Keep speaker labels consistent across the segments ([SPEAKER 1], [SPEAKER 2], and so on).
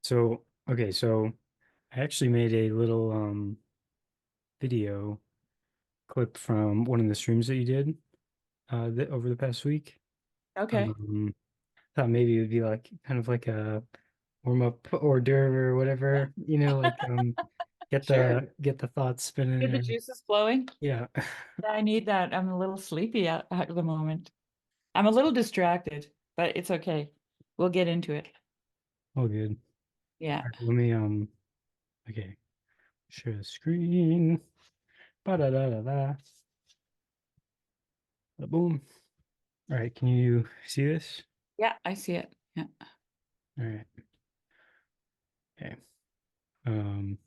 [SPEAKER 1] So, okay, so I actually made a little video clip from one of the streams that you did over the past week.
[SPEAKER 2] Okay.
[SPEAKER 1] Um, Thought maybe it would be like kind of like a warm up hors d'oeuvre or whatever, like
[SPEAKER 2] Sure.
[SPEAKER 1] get the thoughts
[SPEAKER 2] Get
[SPEAKER 1] spinning
[SPEAKER 2] the
[SPEAKER 1] and
[SPEAKER 2] juices flowing.
[SPEAKER 1] yeah.
[SPEAKER 2] Yeah, I need that. I'm a little sleepy at the moment. I'm a little distracted, but it's okay. We'll get into it.
[SPEAKER 1] All good.
[SPEAKER 2] Yeah.
[SPEAKER 1] All right, let me okay, share the screen. Ba da da da da. Boom. All right, can you see this?
[SPEAKER 2] Yeah, I see it. Yeah.
[SPEAKER 1] All right. Okay. Um,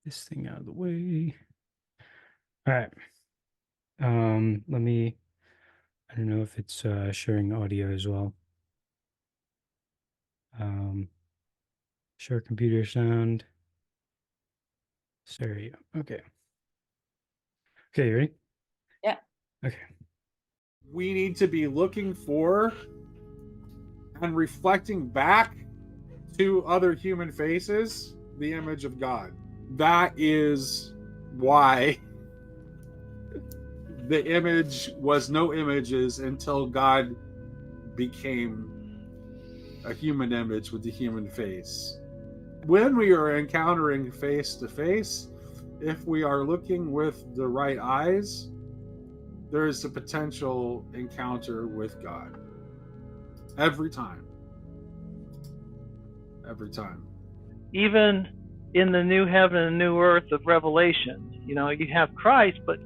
[SPEAKER 1] this thing out of the way. All right. Let me, I don't know if it's sharing audio as well. Um, Share computer sound. Stereo. Okay. Okay, you ready?
[SPEAKER 2] Yeah.
[SPEAKER 1] Okay.
[SPEAKER 3] We need to be looking for and reflecting back to other human faces the image of God. That is why the image was no images until God became a human image with the human face. When we are encountering face to face, if we are looking with the right eyes, there is a potential encounter with God. Every time. Every time.
[SPEAKER 4] Even in the new heaven and new earth of Revelation, you have Christ, but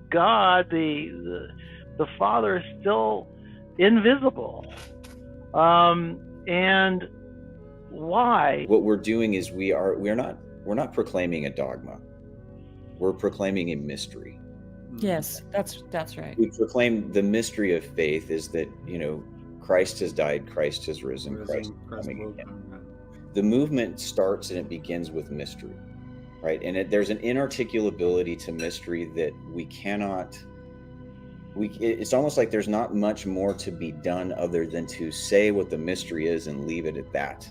[SPEAKER 4] God, the Father, is still invisible. And why?
[SPEAKER 5] What we're doing is we're not proclaiming a dogma. We're proclaiming a mystery.
[SPEAKER 2] Yes, that's right.
[SPEAKER 5] We proclaim the mystery of faith is that, Christ has died, Christ has risen, Christ is coming again. The movement starts and it begins with mystery, right? And there's an inarticulability to mystery that it's almost like there's not much more to be done other than to say what the mystery is and leave it at that.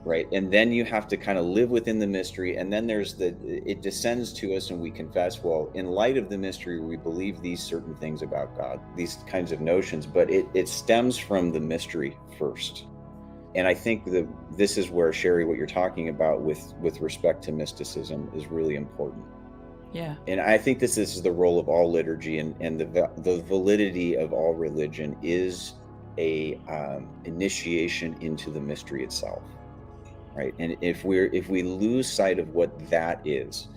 [SPEAKER 5] Right. And then you have to kind of live within the mystery. And then it descends to us and we confess, well, in light of the mystery, we believe these certain things about God, these kinds of notions, but it stems from the mystery first. And I think this is where, Shari, what you're talking about with respect to mysticism is really important.
[SPEAKER 2] Yeah.
[SPEAKER 5] And I think this is the role of all liturgy and the validity of all religion is a initiation into the mystery itself. Right. And if we lose sight of what that is,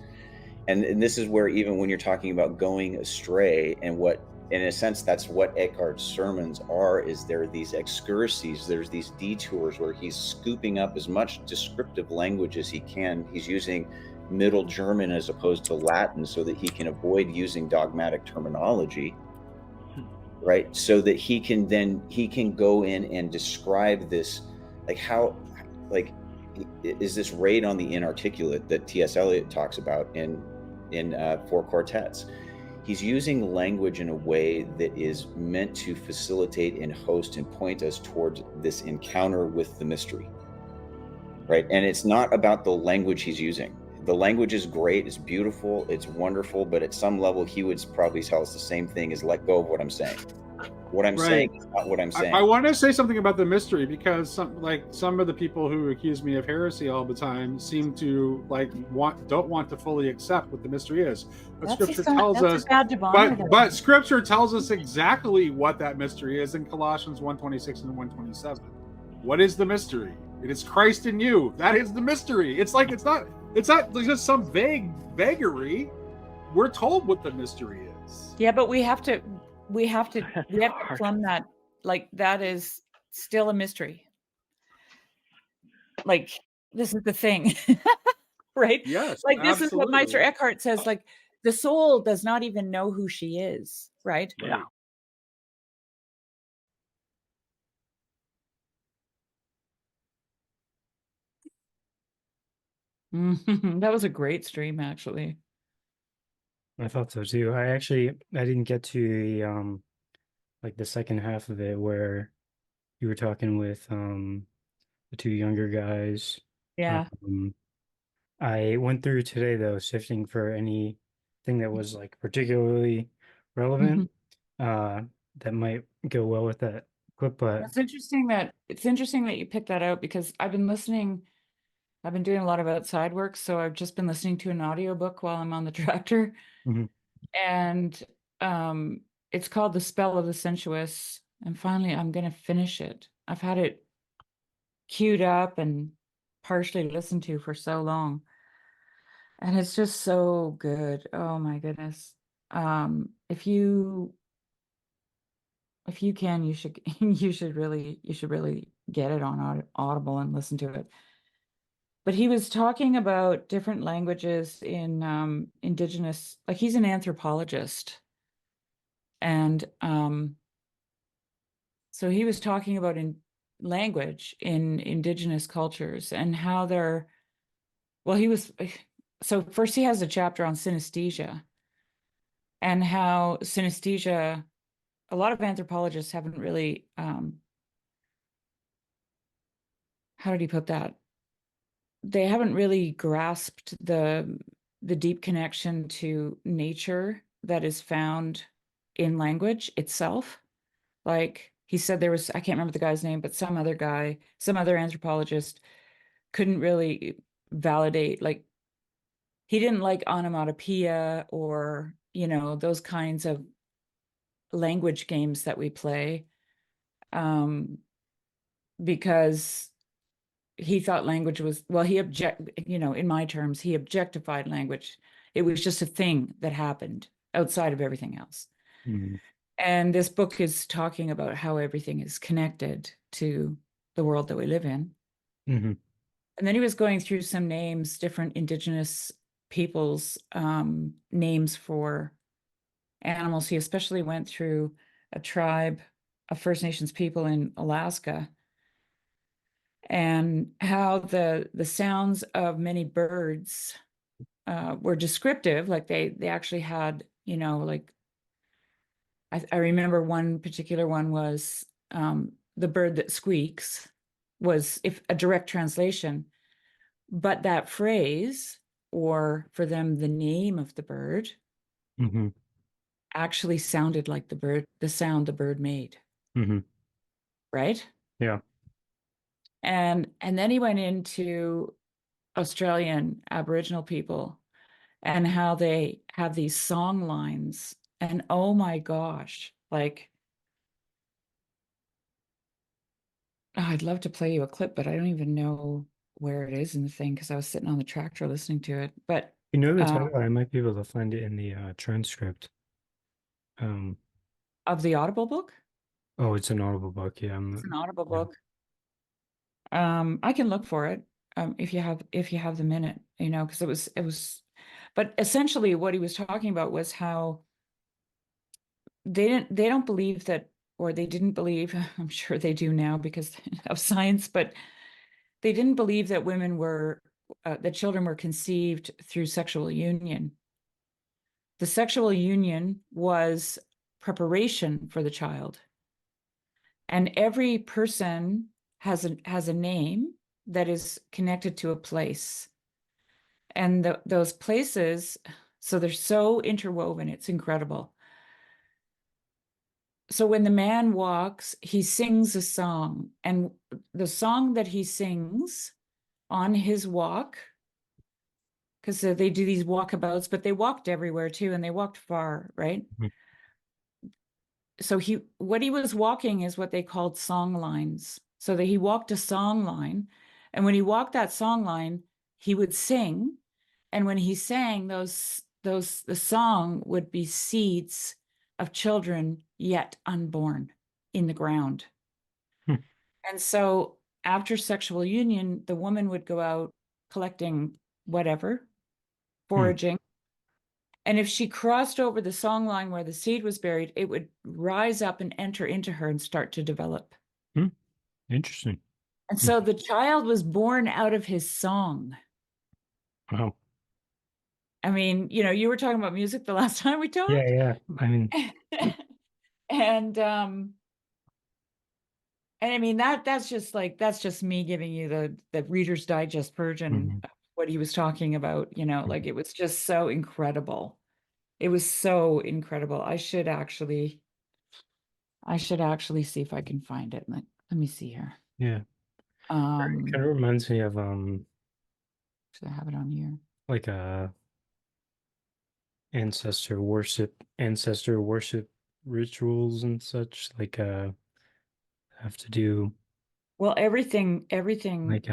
[SPEAKER 5] and this is where even when you're talking about going astray and what, in a sense, that's what Eckhart's sermons are, is there are these excursies, there's these detours where he's scooping up as much descriptive language as he can. He's using Middle German as opposed to Latin so that he can avoid using dogmatic terminology, right? So that he can go in and describe this, is this raid on the inarticulate that T.S. Eliot talks about in Four Quartets. He's using language in a way that is meant to facilitate and host and point us towards this encounter with the mystery, right? And it's not about the language he's using. The language is great, it's beautiful, it's wonderful, but at some level he would probably tell us the same thing as let go of what I'm saying. What I'm saying is not what I'm saying.
[SPEAKER 3] I want to say something about the mystery because some of the people who accuse me of heresy all the time seem to don't want to fully accept what the mystery is. But Scripture tells us. But Scripture tells us exactly what that mystery is in Colossians 1:26 and 1:27. What is the mystery? It is Christ in you. That is the mystery. It's not just some vagary. We're told what the mystery is.
[SPEAKER 2] Yeah, but we have to plumb that. Like, that is still a mystery. Like, this is the thing. Right?
[SPEAKER 3] Yes.
[SPEAKER 2] Like, this
[SPEAKER 3] absolutely.
[SPEAKER 2] is what Meister Eckhart says, like, the soul does not even know who she is, right?
[SPEAKER 4] Yeah.
[SPEAKER 2] That was a great stream, actually.
[SPEAKER 1] I thought so too. I didn't get to the like the second half of it where you were talking with the two younger guys.
[SPEAKER 2] Yeah.
[SPEAKER 1] I went through today though, sifting for anything that was like particularly
[SPEAKER 2] Mhm.
[SPEAKER 1] relevant, that might go well with that clip, but
[SPEAKER 2] It's interesting that you picked that out because I've been doing a lot of outside work, so I've just been listening to an audiobook while I'm on the tractor.
[SPEAKER 1] Mhm.
[SPEAKER 2] And it's called The Spell of the Sensuous. And finally I'm gonna finish it. I've had it queued up and partially listened to for so long. And it's just so good. Oh my goodness. If you can, you should you should really get it on Audible and listen to it. But he was talking about different languages in indigenous, like he's an anthropologist. And so he was talking about in language in indigenous cultures and how they're, well, so first he has a chapter on synesthesia and how synesthesia, a lot of anthropologists haven't really, how did he put that? They haven't really grasped the deep connection to nature that is found in language itself. Like he said, there was, I can't remember the guy's name, but some other guy, some other anthropologist couldn't really validate, like, he didn't like onomatopoeia or, those kinds of language games that we play, because he thought language was, well, in my terms, he objectified language. It was just a thing that happened outside of everything else.
[SPEAKER 1] Mhm.
[SPEAKER 2] And this book is talking about how everything is connected to the world that we live in.
[SPEAKER 1] Mhm.
[SPEAKER 2] And then he was going through some names, different indigenous peoples' names for animals. He especially went through a tribe of First Nations people in Alaska and how the sounds of many birds were descriptive. Like they actually had, like I remember one particular one was the bird that squeaks was if a direct translation, but that phrase, or for them, the name of the bird
[SPEAKER 1] Mhm.
[SPEAKER 2] actually sounded like the sound the bird made,
[SPEAKER 1] Mhm.
[SPEAKER 2] right?
[SPEAKER 1] Yeah.
[SPEAKER 2] And then he went into Australian Aboriginal people and how they have these song lines. And oh my gosh, like, oh, I'd love to play you a clip, but I don't even know where it is in the thing because I was sitting on the tractor listening to it. But
[SPEAKER 1] You know the title? I might be able to find it in the transcript.
[SPEAKER 2] of the Audible book,
[SPEAKER 1] Oh, it's an Audible book. Yeah,
[SPEAKER 2] it's an Audible
[SPEAKER 1] yeah.
[SPEAKER 2] book. I can look for it if you have the minute, because it was, but essentially what he was talking about was how they don't believe that, or they didn't believe, I'm sure they do now because of science, but they didn't believe that that children were conceived through sexual union. The sexual union was preparation for the child. And every person has a name that is connected to a place. And those places, so they're so interwoven, it's incredible. So when the man walks, he sings a song, and the song that he sings on his walk, because they do these walkabouts, but they walked everywhere too, and they walked far, right?
[SPEAKER 1] Mhm.
[SPEAKER 2] So what he was walking is what they called song lines. So that he walked a song line, and when he walked that song line, he would sing, and when he sang, the song would be seeds of children yet unborn in the ground.
[SPEAKER 1] Hmm.
[SPEAKER 2] And so after sexual union, the woman would go out collecting whatever,
[SPEAKER 1] Hmm.
[SPEAKER 2] foraging. And if she crossed over the song line where the seed was buried, it would rise up and enter into her and start to develop.
[SPEAKER 1] Hmm. Interesting.
[SPEAKER 2] And
[SPEAKER 1] Hmm.
[SPEAKER 2] so the child was born out of his song.
[SPEAKER 1] Wow.
[SPEAKER 2] I mean, you were talking about music the last time we
[SPEAKER 1] Yeah,
[SPEAKER 2] talked.
[SPEAKER 1] yeah. I mean,
[SPEAKER 2] And And I mean that's just me giving you the Reader's Digest version of what he was talking about, like it was just so incredible. It was so incredible. I should actually see if I can find it. Let me see here.
[SPEAKER 1] Yeah. It kind of reminds me of
[SPEAKER 2] should I have it on here?
[SPEAKER 1] like a ancestor worship rituals and such, like have to do
[SPEAKER 2] Well, everything
[SPEAKER 1] like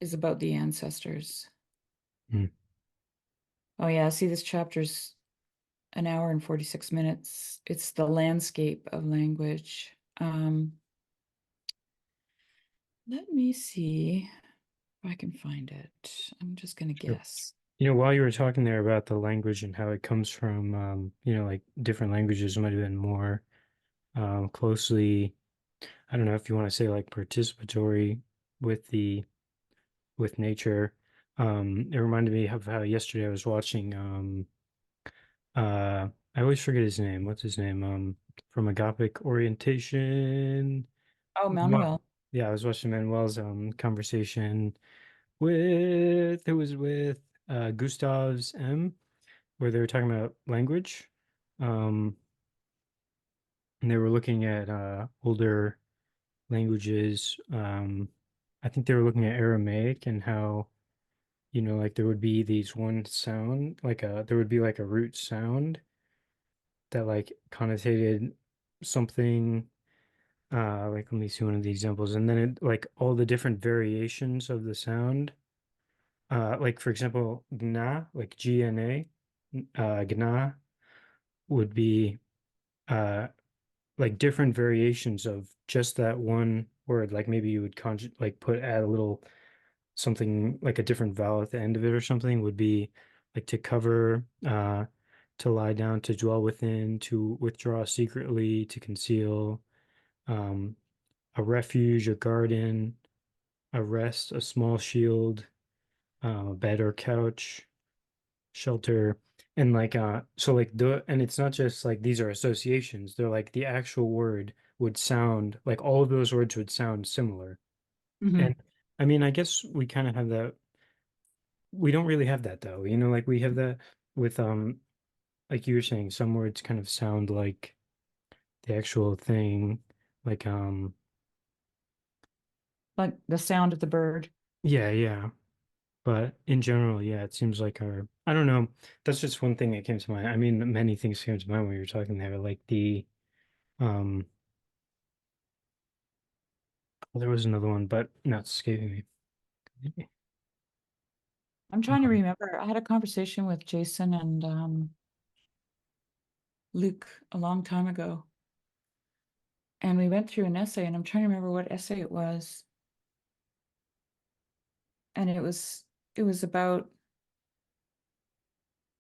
[SPEAKER 2] is about the ancestors.
[SPEAKER 1] hmm.
[SPEAKER 2] Oh yeah, see this chapter's an hour and 46 minutes. It's the landscape of language. Let me see if I can find it. I'm just gonna
[SPEAKER 1] Sure.
[SPEAKER 2] guess.
[SPEAKER 1] While you were talking there about the language and how it comes from, like different languages might have been more closely, I don't know if you want to say like participatory with with nature. It reminded me of how yesterday I was watching I always forget his name. What's his name? From Agapic Orientation.
[SPEAKER 2] Oh,
[SPEAKER 1] Ma-
[SPEAKER 2] Manuel.
[SPEAKER 1] Yeah, I was watching Manuel's conversation with it was with Gustav's M, where they were talking about language. Um, and they were looking at older languages. I think they were looking at Aramaic and how, like there would be these one sound, there would be like a root sound that like connotated something. Like let me see one of the examples, and then it like all the different variations of the sound. Like for example, gna, like GNA, gna would be uh like different variations of just that one word. Like maybe you would like add a little something like a different vowel at the end of it or something would be like to cover, to lie down, to dwell within, to withdraw secretly, to conceal, um, a refuge, a garden, a rest, a small shield, a bed or couch, shelter. And like so like and it's not just like these are associations, they're like the actual word would sound like all of those words would sound similar.
[SPEAKER 2] Mhm.
[SPEAKER 1] And I mean, I guess we kind of have that. We don't really have that though. Like we have that with like you were saying, some words kind of sound like the actual thing. Like
[SPEAKER 2] Like the sound of the bird.
[SPEAKER 1] yeah, yeah. But in general, yeah, it seems like I don't know. That's just one thing that came to mind. I mean, many things came to mind when you were talking there, like um well, there was another one, but now it's escaping me.
[SPEAKER 2] I'm trying to remember. I had a conversation with Jason and Luke a long time ago. And we went through an essay, and I'm trying to remember what essay it was. And it was about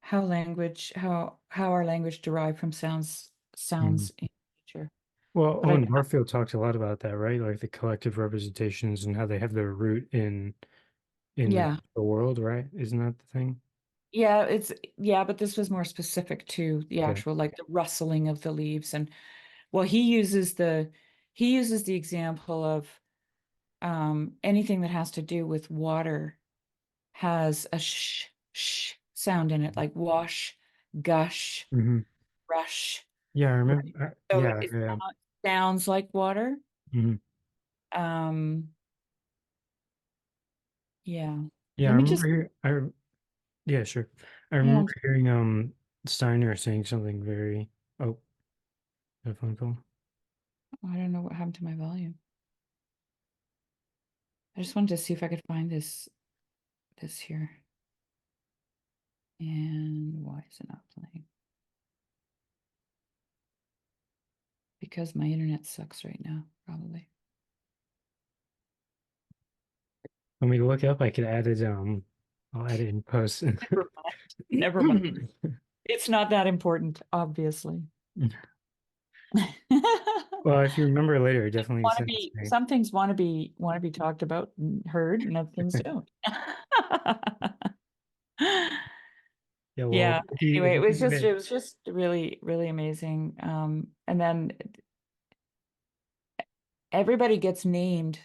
[SPEAKER 2] how our language derived from sounds in nature.
[SPEAKER 1] Well,
[SPEAKER 2] But
[SPEAKER 1] Owen Barfield talked a lot about that, right? Like the collective representations and how they have their root in the
[SPEAKER 2] yeah.
[SPEAKER 1] world, right? Isn't that the thing?
[SPEAKER 2] But this was more specific to the
[SPEAKER 1] Okay.
[SPEAKER 2] actual, like the rustling of the leaves. And well, he uses the example of anything that has to do with water has a sound in it, like wash, gush,
[SPEAKER 1] Hmm.
[SPEAKER 2] rush.
[SPEAKER 1] Yeah, I
[SPEAKER 2] Right.
[SPEAKER 1] remember.
[SPEAKER 2] So
[SPEAKER 1] Yeah,
[SPEAKER 2] it
[SPEAKER 1] yeah.
[SPEAKER 2] sounds like water.
[SPEAKER 1] Hmm.
[SPEAKER 2] Um, yeah.
[SPEAKER 1] Yeah, I
[SPEAKER 2] Let me just,
[SPEAKER 1] remember yeah, sure. I
[SPEAKER 2] yeah,
[SPEAKER 1] remember hearing Steiner saying something very oh, a phone call.
[SPEAKER 2] I don't know what happened to my volume. I just wanted to see if I could find this here. And why is it not playing? Because my internet sucks right now, probably.
[SPEAKER 1] Want me to look up? I could add it I'll add it in post.
[SPEAKER 2] Never mind. Never mind. It's not that important, obviously.
[SPEAKER 1] Well, if you remember later, definitely
[SPEAKER 2] Want to
[SPEAKER 1] send it to
[SPEAKER 2] be
[SPEAKER 1] me.
[SPEAKER 2] some things want to be talked about and heard, and other things don't.
[SPEAKER 1] Yeah, well,
[SPEAKER 2] Yeah.
[SPEAKER 1] if
[SPEAKER 2] Anyway,
[SPEAKER 1] you think of
[SPEAKER 2] it
[SPEAKER 1] it,
[SPEAKER 2] was just really, really amazing. And then everybody gets named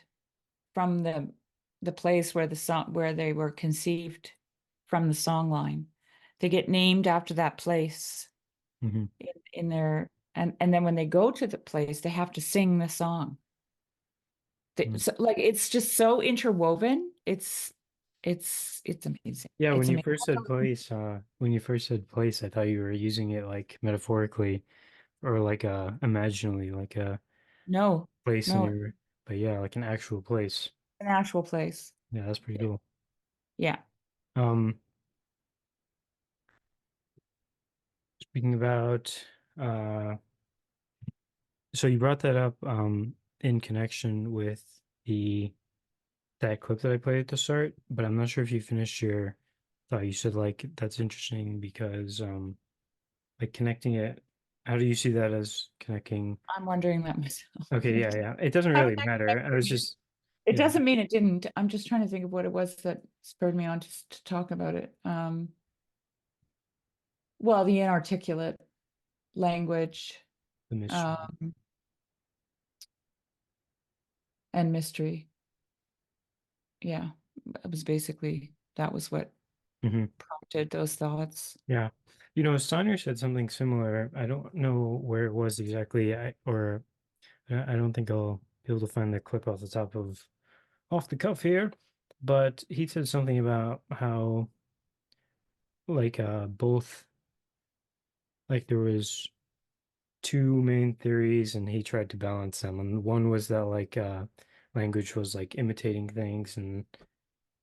[SPEAKER 2] from the place where where they were conceived from the song line. They get named after that place
[SPEAKER 1] Mm-hmm.
[SPEAKER 2] in their and then when they go to the place, they have to sing the song. So, like it's just so interwoven. It's amazing.
[SPEAKER 1] Yeah,
[SPEAKER 2] It's
[SPEAKER 1] when you
[SPEAKER 2] amazing.
[SPEAKER 1] first said place, I thought you were using it like metaphorically or like imaginally, like a
[SPEAKER 2] No,
[SPEAKER 1] place in
[SPEAKER 2] no,
[SPEAKER 1] your, but yeah, like an actual place.
[SPEAKER 2] an actual place.
[SPEAKER 1] Yeah, that's pretty
[SPEAKER 2] Yeah.
[SPEAKER 1] cool.
[SPEAKER 2] Yeah.
[SPEAKER 1] Um, Speaking about, uh, so you brought that up in connection with the that clip that I played at the start, but I'm not sure if you finished your thought. You said like that's interesting because like connecting it, how do you see that as connecting?
[SPEAKER 2] I'm wondering that myself.
[SPEAKER 1] Okay, yeah, yeah. It doesn't
[SPEAKER 2] How is
[SPEAKER 1] really
[SPEAKER 2] that
[SPEAKER 1] matter. I was
[SPEAKER 2] connecting?
[SPEAKER 1] just,
[SPEAKER 2] It
[SPEAKER 1] yeah,
[SPEAKER 2] doesn't mean it didn't. I'm just trying to think of what it was that spurred me on to talk about it. Well, the inarticulate language,
[SPEAKER 1] the mystery.
[SPEAKER 2] um, and mystery. Yeah, it was basically that was what
[SPEAKER 1] Hmm.
[SPEAKER 2] prompted those thoughts.
[SPEAKER 1] Yeah. You know, Steiner said something similar. I don't know where it was exactly. I don't think I'll be able to find the clip off the cuff here, but he said something about how like both like there was two main theories and he tried to balance them. And one was that like language was like imitating things and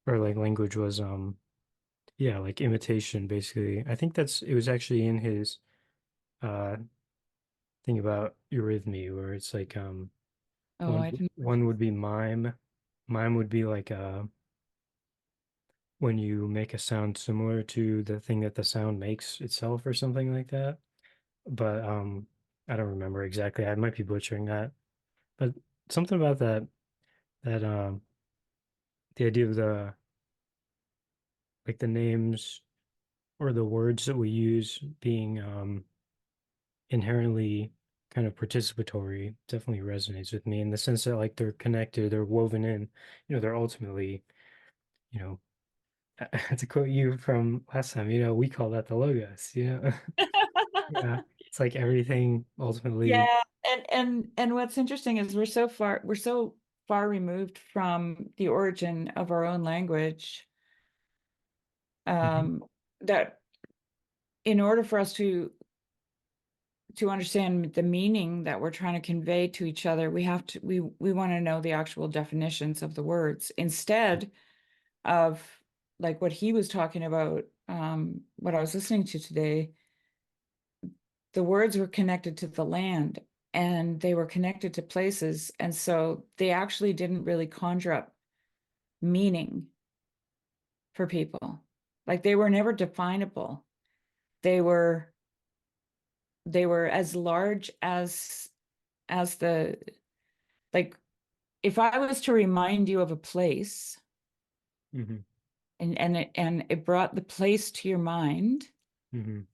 [SPEAKER 1] or like language was yeah, like imitation basically. I think it was actually in his uh thing about eurythmy where it's like
[SPEAKER 2] Oh, I didn't.
[SPEAKER 1] one would be mime. Mime would be like when you make a sound similar to the thing that the sound makes itself or something like that. But I don't remember exactly. I might be butchering that. But something about that the idea of the like the names or the words that we use being inherently kind of participatory definitely resonates with me in the sense that like they're connected, they're woven in, they're ultimately, you know, to quote you from last time, we call that the logos. Yeah. It's like everything ultimately.
[SPEAKER 2] Yeah, and what's interesting is we're so far removed from the origin of our own language,
[SPEAKER 1] Mhm.
[SPEAKER 2] that in order for us to understand the meaning that we're trying to convey to each other, we want to know the actual definitions of the words instead of like what he was talking about, what I was listening to today. The words were connected to the land and they were connected to places. And so they actually didn't really conjure up meaning for people. Like they were never definable. They were as large as the like if I was to remind you of a place
[SPEAKER 1] Mhm.
[SPEAKER 2] and it brought the place to your mind,
[SPEAKER 1] Mhm.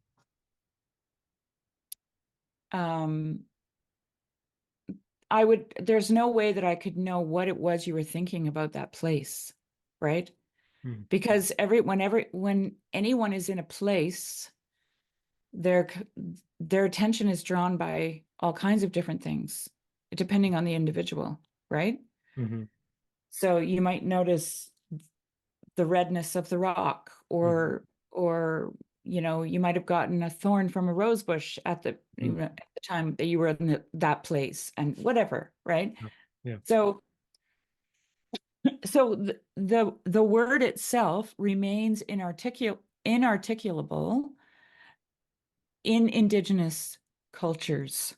[SPEAKER 2] um there's no way that I could know what it was you were thinking about that place, right?
[SPEAKER 1] Mhm.
[SPEAKER 2] Because when anyone is in a place, their their attention is drawn by all kinds of different things, depending on the individual, right?
[SPEAKER 1] Mhm.
[SPEAKER 2] So you might notice the redness of the rock,
[SPEAKER 1] Mhm.
[SPEAKER 2] or you might have gotten a thorn from a rose bush
[SPEAKER 1] Mhm.
[SPEAKER 2] at the time that you were in that place, and whatever, right?
[SPEAKER 1] Yeah. Yeah.
[SPEAKER 2] So the word itself remains inarticulable in indigenous cultures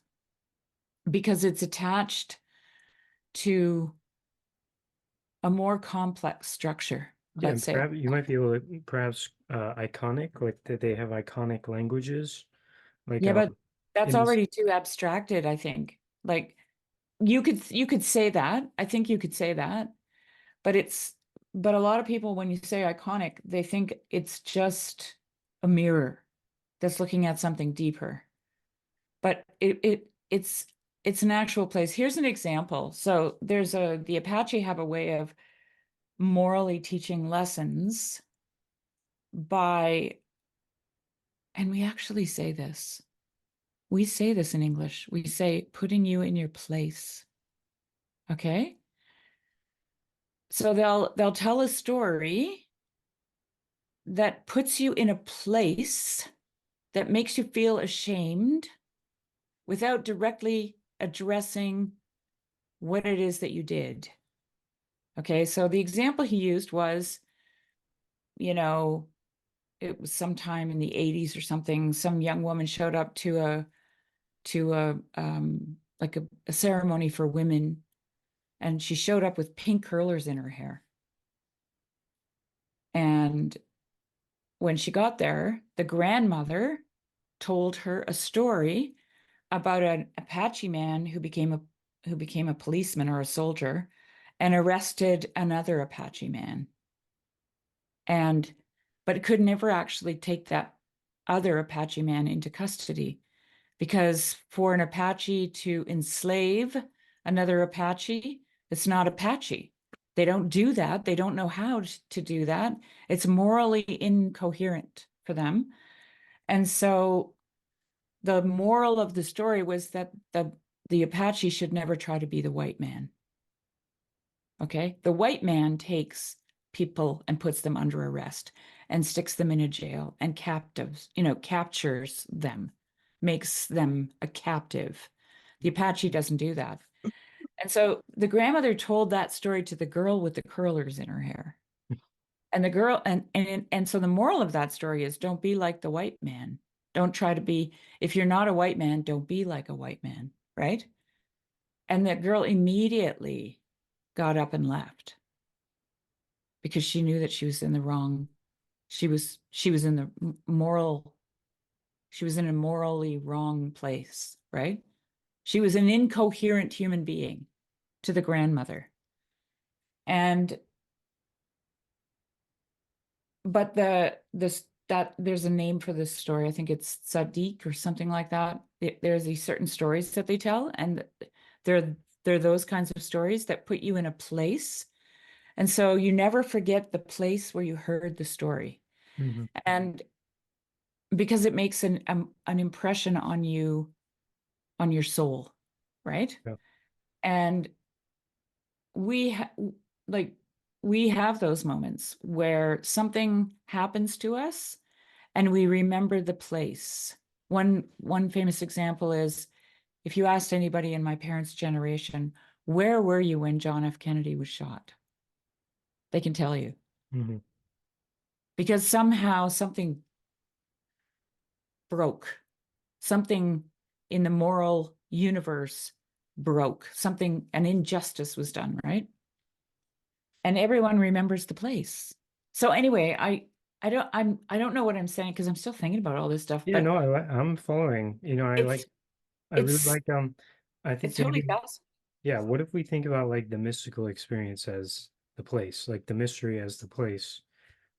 [SPEAKER 2] because it's attached to a more complex structure,
[SPEAKER 1] Yeah,
[SPEAKER 2] let's
[SPEAKER 1] and
[SPEAKER 2] say.
[SPEAKER 1] perhaps you might be able to perhaps iconic, like that they have iconic languages, like
[SPEAKER 2] Yeah, but that's
[SPEAKER 1] in this.
[SPEAKER 2] already too abstracted, I think. Like you could say that. I think you could say that, but but a lot of people when you say iconic, they think it's just a mirror that's looking at something deeper. But it's an actual place. Here's an example. So the Apache have a way of morally teaching lessons by, and we actually say this. We say this in English. We say putting you in your place. Okay? So they'll tell a story that puts you in a place that makes you feel ashamed without directly addressing what it is that you did. Okay, so the example he used was, you know, it was sometime in the 80s or something, some young woman showed up to a like a ceremony for women, and she showed up with pink curlers in her hair. And when she got there, the grandmother told her a story about an Apache man who became a policeman or a soldier and arrested another Apache man. But could never actually take that other Apache man into custody, because for an Apache to enslave another Apache, it's not Apache. They don't do that. They don't know how to do that. It's morally incoherent for them. And so the moral of the story was that the Apache should never try to be the white man. Okay? The white man takes people and puts them under arrest and sticks them in a jail and captures them, makes them a captive. The Apache doesn't do that. And so the grandmother told that story to the girl with the curlers in her hair. And the girl, and so the moral of that story is don't be like the white man. Don't try to be, if you're not a white man, don't be like a white man, right? And the girl immediately got up and left because she knew that she was in the wrong, she was in the moral, she was in a morally wrong place, right? She was an incoherent human being to the grandmother. But there's a name for this story. I think it's Sadiq or something like that. There's these certain stories that they tell, and they're those kinds of stories that put you in a place. And so you never forget the place where you heard the story.
[SPEAKER 1] Mm-hmm.
[SPEAKER 2] And because it makes an impression on you, on your soul, right?
[SPEAKER 1] Yeah.
[SPEAKER 2] And we we have those moments where something happens to us and we remember the place. One famous example is, if you asked anybody in my parents' generation, where were you when John F. Kennedy was shot? They can tell you.
[SPEAKER 1] Mm-hmm.
[SPEAKER 2] Because somehow something broke. Something in the moral universe broke. An injustice was done, right? And everyone remembers the place. So anyway, I don't know what I'm saying because I'm still thinking about all this stuff.
[SPEAKER 1] Yeah,
[SPEAKER 2] But
[SPEAKER 1] no, I'm following. I really
[SPEAKER 2] it's
[SPEAKER 1] like I think
[SPEAKER 2] it's totally
[SPEAKER 1] maybe,
[SPEAKER 2] fascinating.
[SPEAKER 1] yeah, what if we think about like the mystical experience as the place, like the mystery as the place,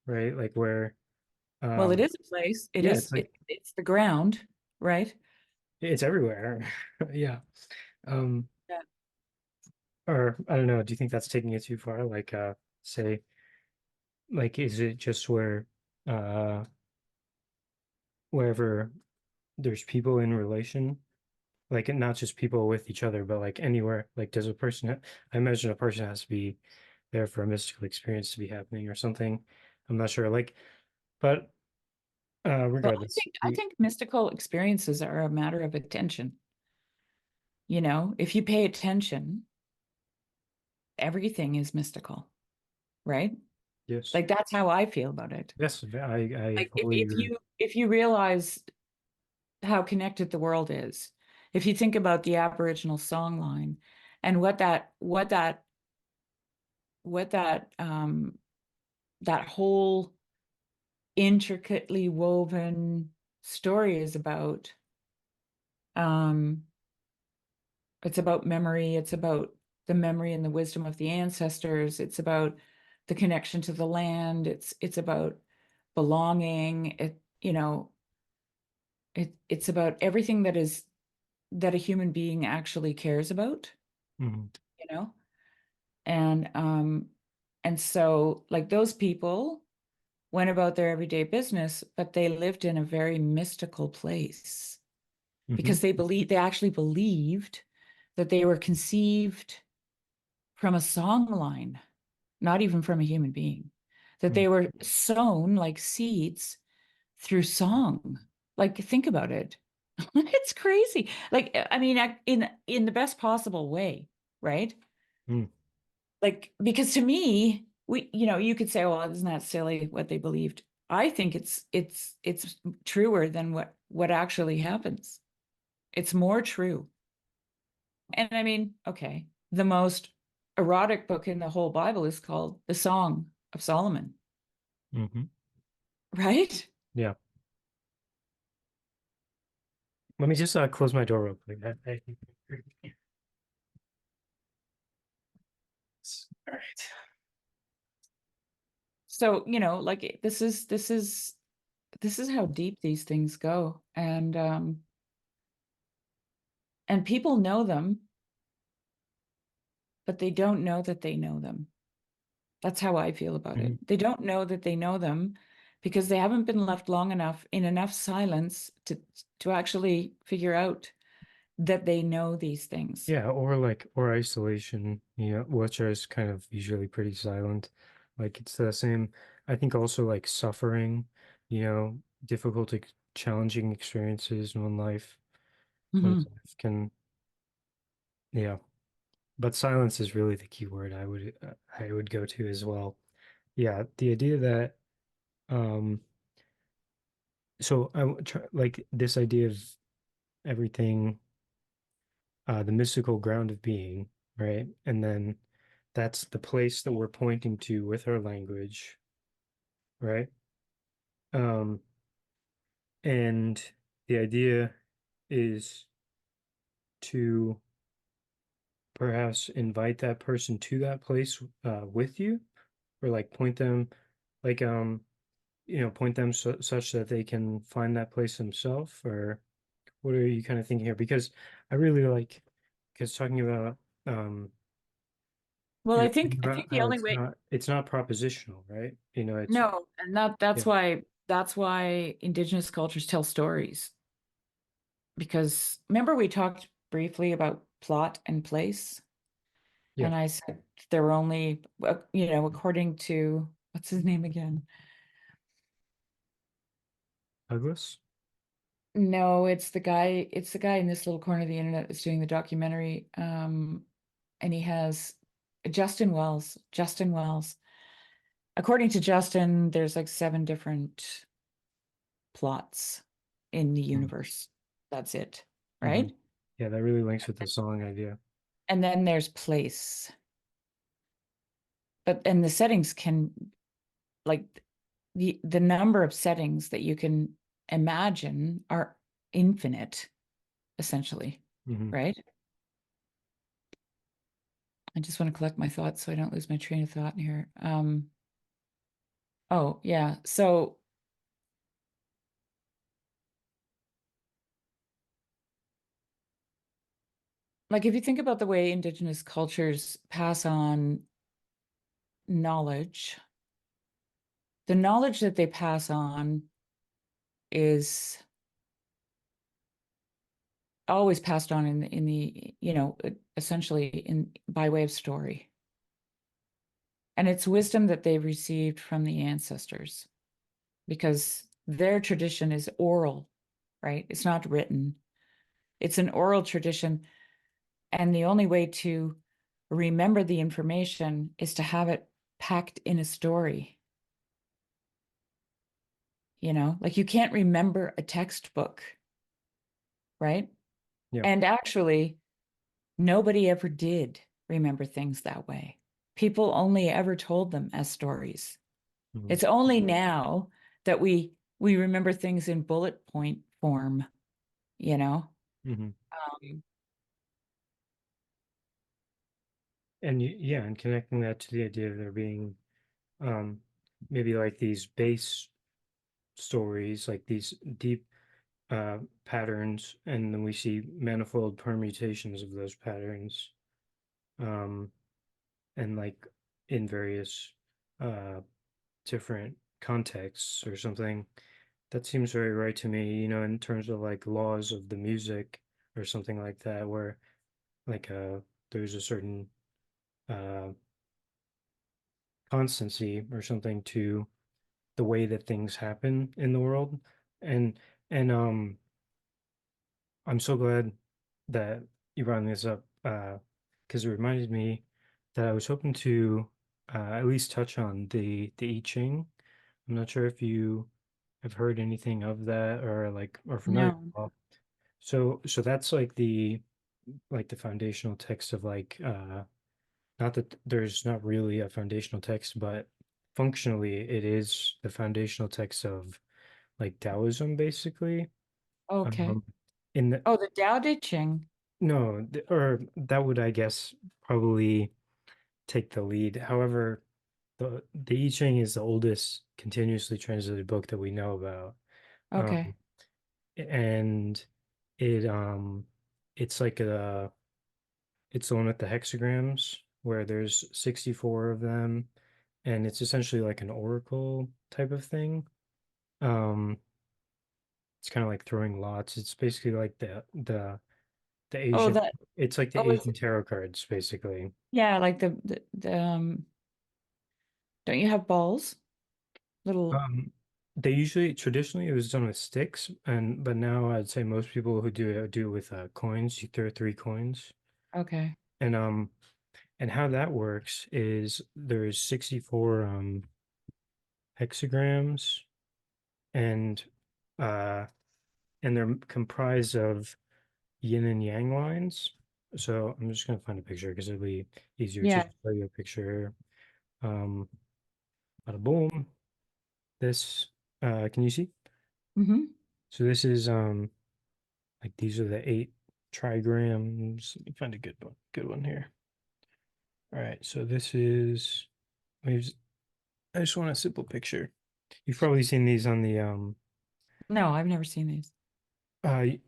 [SPEAKER 1] right? Like where
[SPEAKER 2] Well, it is a place.
[SPEAKER 1] Yeah, it's like
[SPEAKER 2] It's the ground, right?
[SPEAKER 1] it's everywhere. Yeah. Um
[SPEAKER 2] Yeah.
[SPEAKER 1] or I don't know, do you think that's taking it too far? Like say like is it just uh wherever there's people in relation, like not just people with each other, but like anywhere, like does a person I imagine a person has to be there for a mystical experience to be happening or something. I'm not sure. Like, but
[SPEAKER 2] Well,
[SPEAKER 1] regardless,
[SPEAKER 2] I think mystical experiences are a matter of attention. If you pay attention, everything is mystical, right?
[SPEAKER 1] yes,
[SPEAKER 2] Like that's how I feel about it.
[SPEAKER 1] yes, I
[SPEAKER 2] Like
[SPEAKER 1] fully agree.
[SPEAKER 2] if you realize how connected the world is, if you think about the Aboriginal songline and that whole intricately woven story is about, um, it's about memory, it's about the memory and the wisdom of the ancestors, it's about the connection to the land, it's about belonging, it's about everything that is that a human being actually cares about,
[SPEAKER 1] Mhm.
[SPEAKER 2] you know? And so like those people went about their everyday business, but they lived in a very mystical place because they actually believed that they were conceived from a song line, not even from a human being, that they were sown like seeds through song. Like, think about it. It's crazy. Like, I mean, in the best possible way, right?
[SPEAKER 1] Mm.
[SPEAKER 2] Like, because to me, you could say, well, isn't that silly what they believed? I think it's truer than what actually happens. It's more true. And I mean, okay, the most erotic book in the whole Bible is called the Song of Solomon,
[SPEAKER 1] Mhm.
[SPEAKER 2] right?
[SPEAKER 1] Yeah. Let me just close my door real quick. All right.
[SPEAKER 2] So, like this is how deep these things go. And people know them, but they don't know that they know them. That's how I feel about it.
[SPEAKER 1] Mhm.
[SPEAKER 2] They don't know that they know them because they haven't been left long enough in enough silence to actually figure out that they know these things.
[SPEAKER 1] Yeah, or isolation, which is kind of usually pretty silent. Like it's the same, I think also like suffering, difficult, challenging experiences in one's
[SPEAKER 2] Mhm.
[SPEAKER 1] life can, yeah. But silence is really the key word I would go to as well. Yeah, the idea that um so like this idea of everything, the mystical ground of being, right? And then that's the place that we're pointing to with our language, right? Um, and the idea is to perhaps invite that person to that place with you, or like like point them such that they can find that place themselves, or what are you kind of thinking here? Because I really like, because talking about
[SPEAKER 2] Well,
[SPEAKER 1] you're
[SPEAKER 2] I
[SPEAKER 1] thinking
[SPEAKER 2] think I
[SPEAKER 1] about
[SPEAKER 2] think the
[SPEAKER 1] how
[SPEAKER 2] only way.
[SPEAKER 1] it's not propositional, right? It's
[SPEAKER 2] No, and that's
[SPEAKER 1] yeah,
[SPEAKER 2] why Indigenous cultures tell stories. Because remember we talked briefly about plot and place,
[SPEAKER 1] yeah,
[SPEAKER 2] and I said there were only, according to what's his name again?
[SPEAKER 1] Douglas.
[SPEAKER 2] No, it's the guy. It's the guy in this little corner of the internet that's doing the documentary. And he has Justin Wells. Justin Wells. According to Justin, there's like 7 different plots in the universe. That's it,
[SPEAKER 1] Mm-hmm.
[SPEAKER 2] right?
[SPEAKER 1] Yeah, that really links with the song idea.
[SPEAKER 2] And then there's place. And the settings can, like, the number of settings that you can imagine are infinite, essentially,
[SPEAKER 1] Hmm.
[SPEAKER 2] right? I just want to collect my thoughts so I don't lose my train of thought here. Oh, yeah. So, like, if you think about the way Indigenous cultures pass on knowledge, the knowledge that they pass on is always passed on in the, essentially in by way of story. And it's wisdom that they've received from the ancestors because their tradition is oral, right? It's not written. It's an oral tradition. And the only way to remember the information is to have it packed in a story. Like you can't remember a textbook, right?
[SPEAKER 1] Yeah.
[SPEAKER 2] And actually, nobody ever did remember things that way. People only ever told them as stories.
[SPEAKER 1] Hmm.
[SPEAKER 2] It's only now that we remember things in bullet point form, you know?
[SPEAKER 1] Hmm.
[SPEAKER 2] Um,
[SPEAKER 1] And yeah, and connecting that to the idea of there being um maybe like these base stories, like these deep patterns, and then we see manifold permutations of those patterns, and like in various different contexts or something. That seems very right to me, in terms of like laws of the music or something like that, where like there's a certain uh constancy or something to the way that things happen in the world. And and I'm so glad that you brought this up, because it reminded me that I was hoping to at least touch on the I Ching. I'm not sure if you have heard anything of that or like or familiar
[SPEAKER 2] No.
[SPEAKER 1] at all. So that's like the foundational text of like not that there's not really a foundational text, but functionally it is the foundational text of like Taoism basically.
[SPEAKER 2] Okay.
[SPEAKER 1] Um in the
[SPEAKER 2] Oh, the Tao Te Ching.
[SPEAKER 1] No, or that would, I guess, probably take the lead. However, the I Ching is the oldest continuously translated book that we know about.
[SPEAKER 2] Okay.
[SPEAKER 1] Um, and it it's like it's the one with the hexagrams where there's 64 of them, and it's essentially like an oracle type of thing. Um, it's kind of like throwing lots. It's basically like the
[SPEAKER 2] Oh,
[SPEAKER 1] Asian,
[SPEAKER 2] that.
[SPEAKER 1] it's like the
[SPEAKER 2] Oh, is
[SPEAKER 1] Asian tarot cards, basically.
[SPEAKER 2] yeah, like the don't you have balls? Little.
[SPEAKER 1] Um, they usually traditionally it was done with sticks, and but now I'd say most people who do it with coins. You throw three coins,
[SPEAKER 2] Okay.
[SPEAKER 1] and how that works is there's 64 hexagrams, and uh they're comprised of yin and yang lines. So I'm just gonna find a picture because it'll be easier to
[SPEAKER 2] Yeah.
[SPEAKER 1] show you a picture. Um, bada boom. This can you see?
[SPEAKER 2] Mm-hmm.
[SPEAKER 1] So this is like these are the 8 trigrams. Let me find a good one here. All right, so this is I just want a simple picture. You've probably seen these on the
[SPEAKER 2] No, I've never seen these.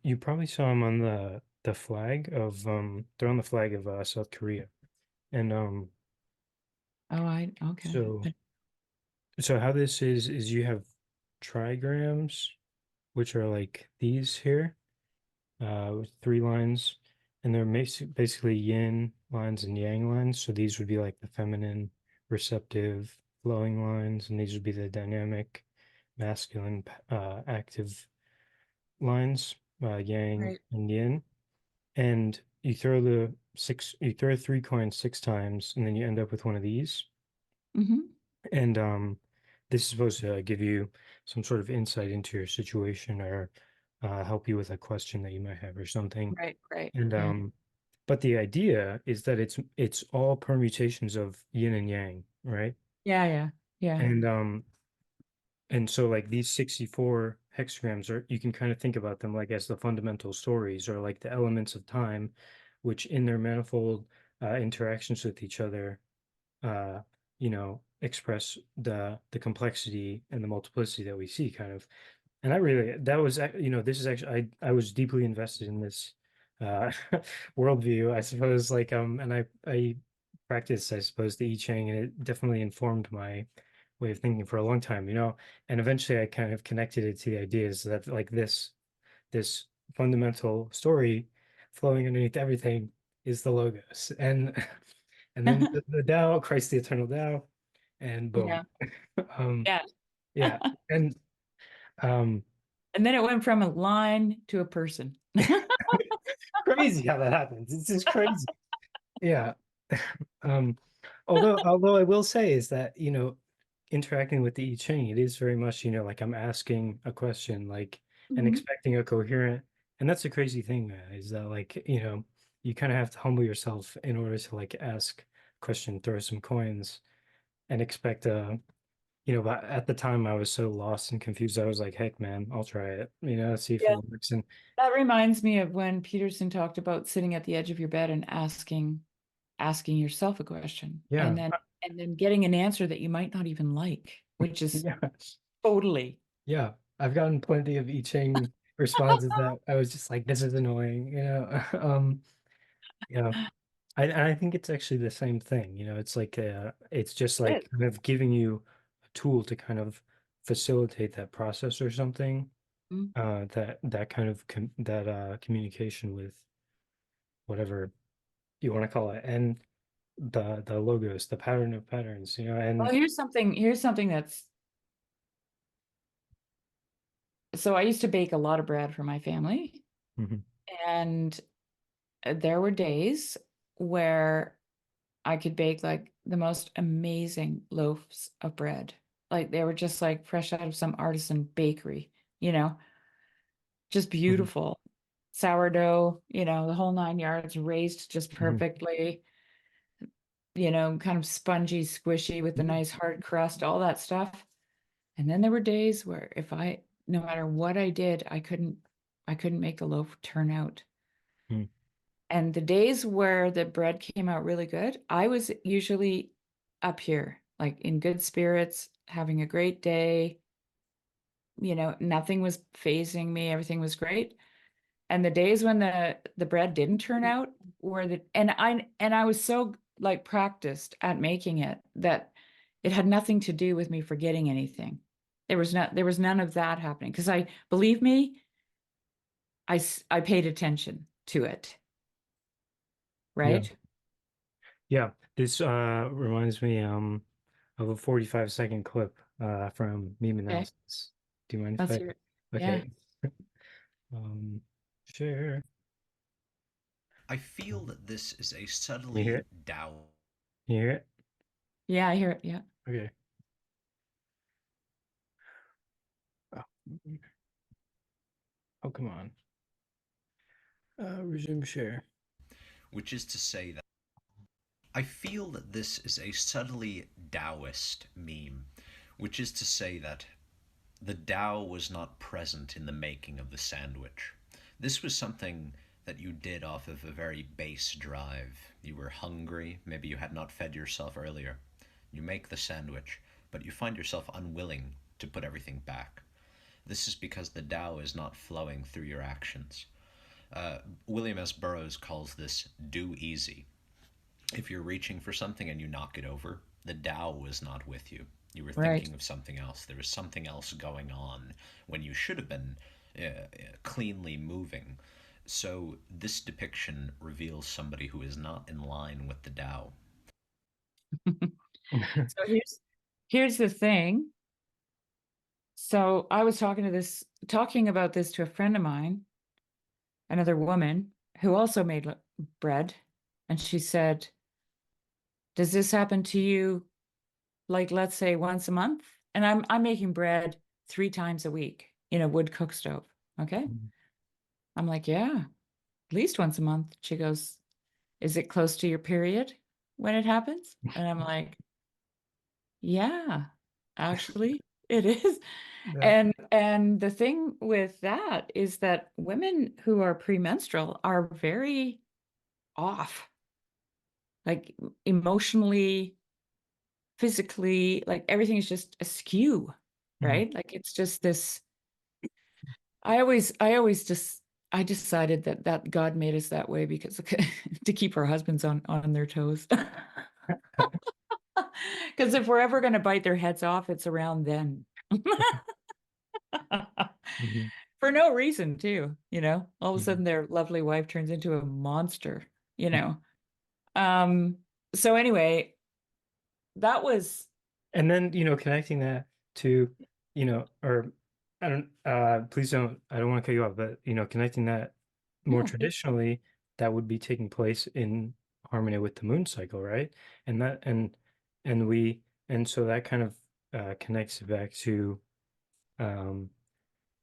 [SPEAKER 1] you probably saw them on the flag of they're on the flag of South Korea. And
[SPEAKER 2] Oh, okay.
[SPEAKER 1] so so how this is you have trigrams, which are like these here, with 3 lines, and they're basically yin lines and yang lines. So these would be like the feminine, receptive, flowing lines, and these would be the dynamic, masculine, active lines, yang
[SPEAKER 2] Right.
[SPEAKER 1] and yin. And you throw 3 coins 6 times, and then you end up with one of these.
[SPEAKER 2] Mm-hmm.
[SPEAKER 1] And this is supposed to give you some sort of insight into your situation or help you with a question that you might have or something.
[SPEAKER 2] Right, right.
[SPEAKER 1] And
[SPEAKER 2] Yeah.
[SPEAKER 1] but the idea is that it's all permutations of yin and yang, right?
[SPEAKER 2] Yeah, yeah. Yeah.
[SPEAKER 1] And so like these 64 hexagrams are you can kind of think about them like as the fundamental stories or like the elements of time, which in their manifold interactions with each other, uh, express the complexity and the multiplicity that we see kind of. And I really, that was, this is actually, I was deeply invested in this uh, worldview, I suppose. Like, and I practiced, I suppose, the I Ching, and it definitely informed my way of thinking for a long time, and eventually I kind of connected it to the ideas that like this fundamental story flowing underneath everything is the logos, and then the Tao, Christ, the eternal Tao, and boom.
[SPEAKER 2] Yeah.
[SPEAKER 1] Um,
[SPEAKER 2] Yeah.
[SPEAKER 1] yeah, and um,
[SPEAKER 2] And then it went from a line to a person.
[SPEAKER 1] crazy how that happens. It's just crazy. Yeah. Um, although I will say is that, interacting with the I Ching, it is very much, like I'm asking a question, like, and
[SPEAKER 2] Mhm.
[SPEAKER 1] expecting a coherent, and that's the crazy thing, man, is that like, you kind of have to humble yourself in order to like ask a question, throw some coins, and expect but at the time I was so lost and confused. I was like, heck, man, I'll try it, see if it
[SPEAKER 2] Yeah.
[SPEAKER 1] works. And
[SPEAKER 2] That reminds me of when Peterson talked about sitting at the edge of your bed and asking yourself a question
[SPEAKER 1] yeah,
[SPEAKER 2] and then getting an answer that you might not even like, which is
[SPEAKER 1] yeah,
[SPEAKER 2] totally.
[SPEAKER 1] yeah. I've gotten plenty of I Ching responses that I was just like, this is annoying, you know. Yeah. I think it's actually the same thing, you know, it's like it's just
[SPEAKER 2] It
[SPEAKER 1] like kind of giving you a tool to kind of facilitate that process or something.
[SPEAKER 2] is.
[SPEAKER 1] That kind of communication with whatever you want to call it, and the logos, the pattern of patterns, you know,
[SPEAKER 2] Well,
[SPEAKER 1] and
[SPEAKER 2] here's something that's so I used to bake a lot of bread for my family,
[SPEAKER 1] Mhm,
[SPEAKER 2] and there were days where I could bake like the most amazing loaves of bread. Like they were just like fresh out of some artisan bakery, you know, just
[SPEAKER 1] mhm,
[SPEAKER 2] beautiful. Sourdough, you know, the whole 9 yards, raised just
[SPEAKER 1] mhm,
[SPEAKER 2] perfectly, you know, kind of spongy, squishy with the
[SPEAKER 1] mhm,
[SPEAKER 2] nice hard crust, all that stuff. And then there were days where no matter what I did, I couldn't make the loaf turn out.
[SPEAKER 1] mhm,
[SPEAKER 2] And the days where the bread came out really good, I was usually up here, like in good spirits, having a great day. You know, nothing was phasing me, everything was great. And the days when the bread didn't turn out were and I was so like practiced at making it that it had nothing to do with me forgetting anything. There was none of that happening because I believe me, I paid attention to it,
[SPEAKER 1] yeah,
[SPEAKER 2] right?
[SPEAKER 1] yeah. This reminds me of a 45-second clip from meme
[SPEAKER 2] Okay,
[SPEAKER 1] analysis. Do you mind if
[SPEAKER 2] let's
[SPEAKER 1] I?
[SPEAKER 2] hear it. Yeah.
[SPEAKER 1] Okay. um Share.
[SPEAKER 6] I feel that this is a
[SPEAKER 1] Can you hear
[SPEAKER 6] subtly
[SPEAKER 1] it?
[SPEAKER 6] Tao.
[SPEAKER 1] Can you hear it?
[SPEAKER 2] Yeah, I hear it. Yeah.
[SPEAKER 1] Okay. Oh, oh come on. Resume share.
[SPEAKER 6] Which is to say that I feel that this is a subtly Taoist meme, which is to say that the Tao was not present in the making of the sandwich. This was something that you did off of a very base drive. You were hungry, maybe you had not fed yourself earlier. You make the sandwich, but you find yourself unwilling to put everything back. This is because the Tao is not flowing through your actions. William S. Burroughs calls this do easy. If you're reaching for something and you knock it over, the Tao was not with you. You were
[SPEAKER 2] Right.
[SPEAKER 6] thinking of something else. There was something else going on when you should have been cleanly moving. So this depiction reveals somebody who is not in line with the Tao.
[SPEAKER 2] So here's the thing. So I was talking about this to a friend of mine, another woman who also made bread, and she said, "Does this happen to you like let's say once a month?" And I'm making bread 3 times a week in a wood cook stove. Okay? I'm like, "Yeah, at least once a month." She goes, "Is it close to your period when it happens?" And I'm like, "Yeah, actually it is."
[SPEAKER 1] Yeah.
[SPEAKER 2] And the thing with that is that women who are premenstrual are very off, like emotionally, physically, like everything is just askew,
[SPEAKER 1] Mhm.
[SPEAKER 2] right? Like it's just this. I decided that God made us that way because to keep our husbands on their toes. Because if we're ever going to bite their heads off, it's around then.
[SPEAKER 1] Mhm.
[SPEAKER 2] For no reason, too, you know. All of a
[SPEAKER 1] Mhm.
[SPEAKER 2] sudden their lovely wife turns into a monster, you know. Um, so anyway, that was
[SPEAKER 1] And then, you know, connecting that to, you know, or I don't, please don't, I don't want to cut you off, but, you know, connecting that more
[SPEAKER 2] yeah.
[SPEAKER 1] traditionally, that would be taking place in harmony with the moon cycle, right? And that, and we, and so that kind of connects it back to um,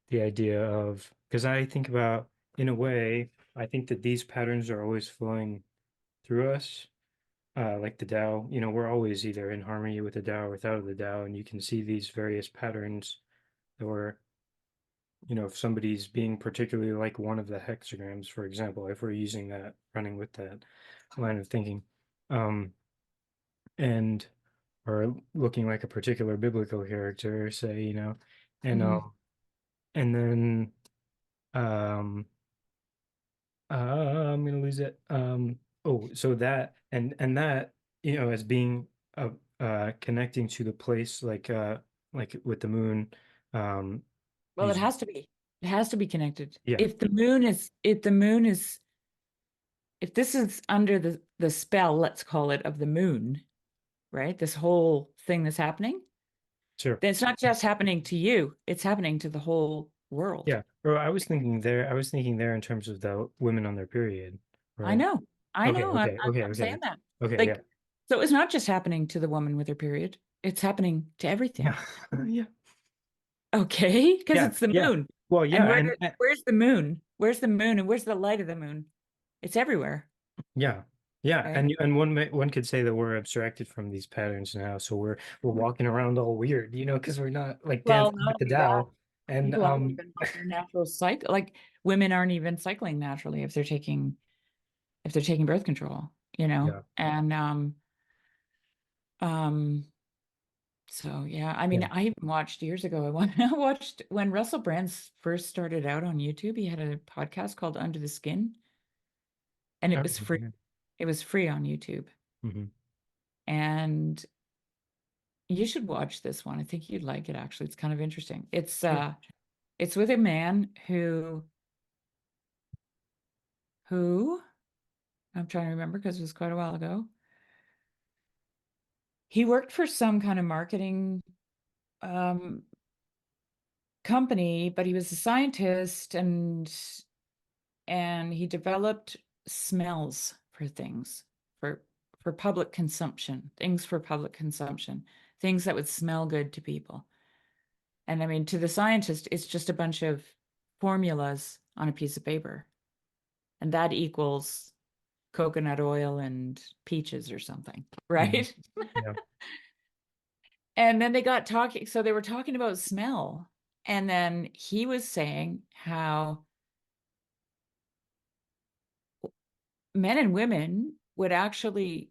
[SPEAKER 1] the idea of, because I think about, in a way, I think that these patterns are always flowing through us, like the Tao, you know, we're always either in harmony with the Tao or without the Tao, and you can see these various patterns that were, you know, if somebody's being particularly like one of the hexagrams, for example, if we're using that, running with that line of thinking, um, and or looking like a particular biblical character, say, you know, and
[SPEAKER 2] Mhm.
[SPEAKER 1] um, and then Um, I'm gonna lose it. Oh, so that and that, as being connecting to the place like with the moon, um,
[SPEAKER 2] Well, it
[SPEAKER 1] using
[SPEAKER 2] has to be. It has to be connected.
[SPEAKER 1] yeah,
[SPEAKER 2] If this is under the spell, let's call it, of the moon, right? This whole thing that's happening,
[SPEAKER 1] sure.
[SPEAKER 2] then it's not just happening to you, it's happening to the whole world.
[SPEAKER 1] Yeah. Or I was thinking there in terms of the women on their period,
[SPEAKER 2] I
[SPEAKER 1] right?
[SPEAKER 2] know. I
[SPEAKER 1] Okay,
[SPEAKER 2] know. I'm,
[SPEAKER 1] okay,
[SPEAKER 2] I'm,
[SPEAKER 1] okay,
[SPEAKER 2] I'm
[SPEAKER 1] okay.
[SPEAKER 2] saying that.
[SPEAKER 1] Okay, yeah.
[SPEAKER 2] Like, so it's not just happening to the woman with her period, it's happening to everything.
[SPEAKER 1] Yeah. Yeah.
[SPEAKER 2] Okay, because
[SPEAKER 1] Yeah,
[SPEAKER 2] it's the
[SPEAKER 1] yeah.
[SPEAKER 2] moon.
[SPEAKER 1] Well, yeah,
[SPEAKER 2] And
[SPEAKER 1] and
[SPEAKER 2] where's the moon? Where's the moon and where's the light of the moon? It's everywhere,
[SPEAKER 1] yeah. Yeah,
[SPEAKER 2] right?
[SPEAKER 1] and one could say that we're abstracted from these patterns now, so we're walking around all weird, because we're not like
[SPEAKER 2] Well,
[SPEAKER 1] dancing
[SPEAKER 2] not
[SPEAKER 1] with the
[SPEAKER 2] only that,
[SPEAKER 1] Tao. And
[SPEAKER 2] people aren't even on their natural cycle. Like women aren't even cycling naturally if they're taking birth control,
[SPEAKER 1] yeah,
[SPEAKER 2] And um so yeah, I mean,
[SPEAKER 1] yeah.
[SPEAKER 2] I even watched years ago. I watched when Russell Brand first started out on YouTube. He had a podcast called Under the Skin, and it
[SPEAKER 1] Oh,
[SPEAKER 2] was free.
[SPEAKER 1] okay.
[SPEAKER 2] It was free on YouTube,
[SPEAKER 1] Hmm.
[SPEAKER 2] and you should watch this one. I think you'd like it actually. It's kind of interesting.
[SPEAKER 1] Yeah.
[SPEAKER 2] It's with a man who I'm trying to remember because it was quite a while ago. He worked for some kind of marketing um company, but he was a scientist and he developed smells for things for for public consumption, things for public consumption, things that would smell good to people. And I mean, to the scientist, it's just a bunch of formulas on a piece of paper, and that equals coconut oil and peaches or something,
[SPEAKER 1] Hmm.
[SPEAKER 2] right?
[SPEAKER 1] Yeah.
[SPEAKER 2] And then they got talking, so they were talking about smell. And then he was saying how men and women would actually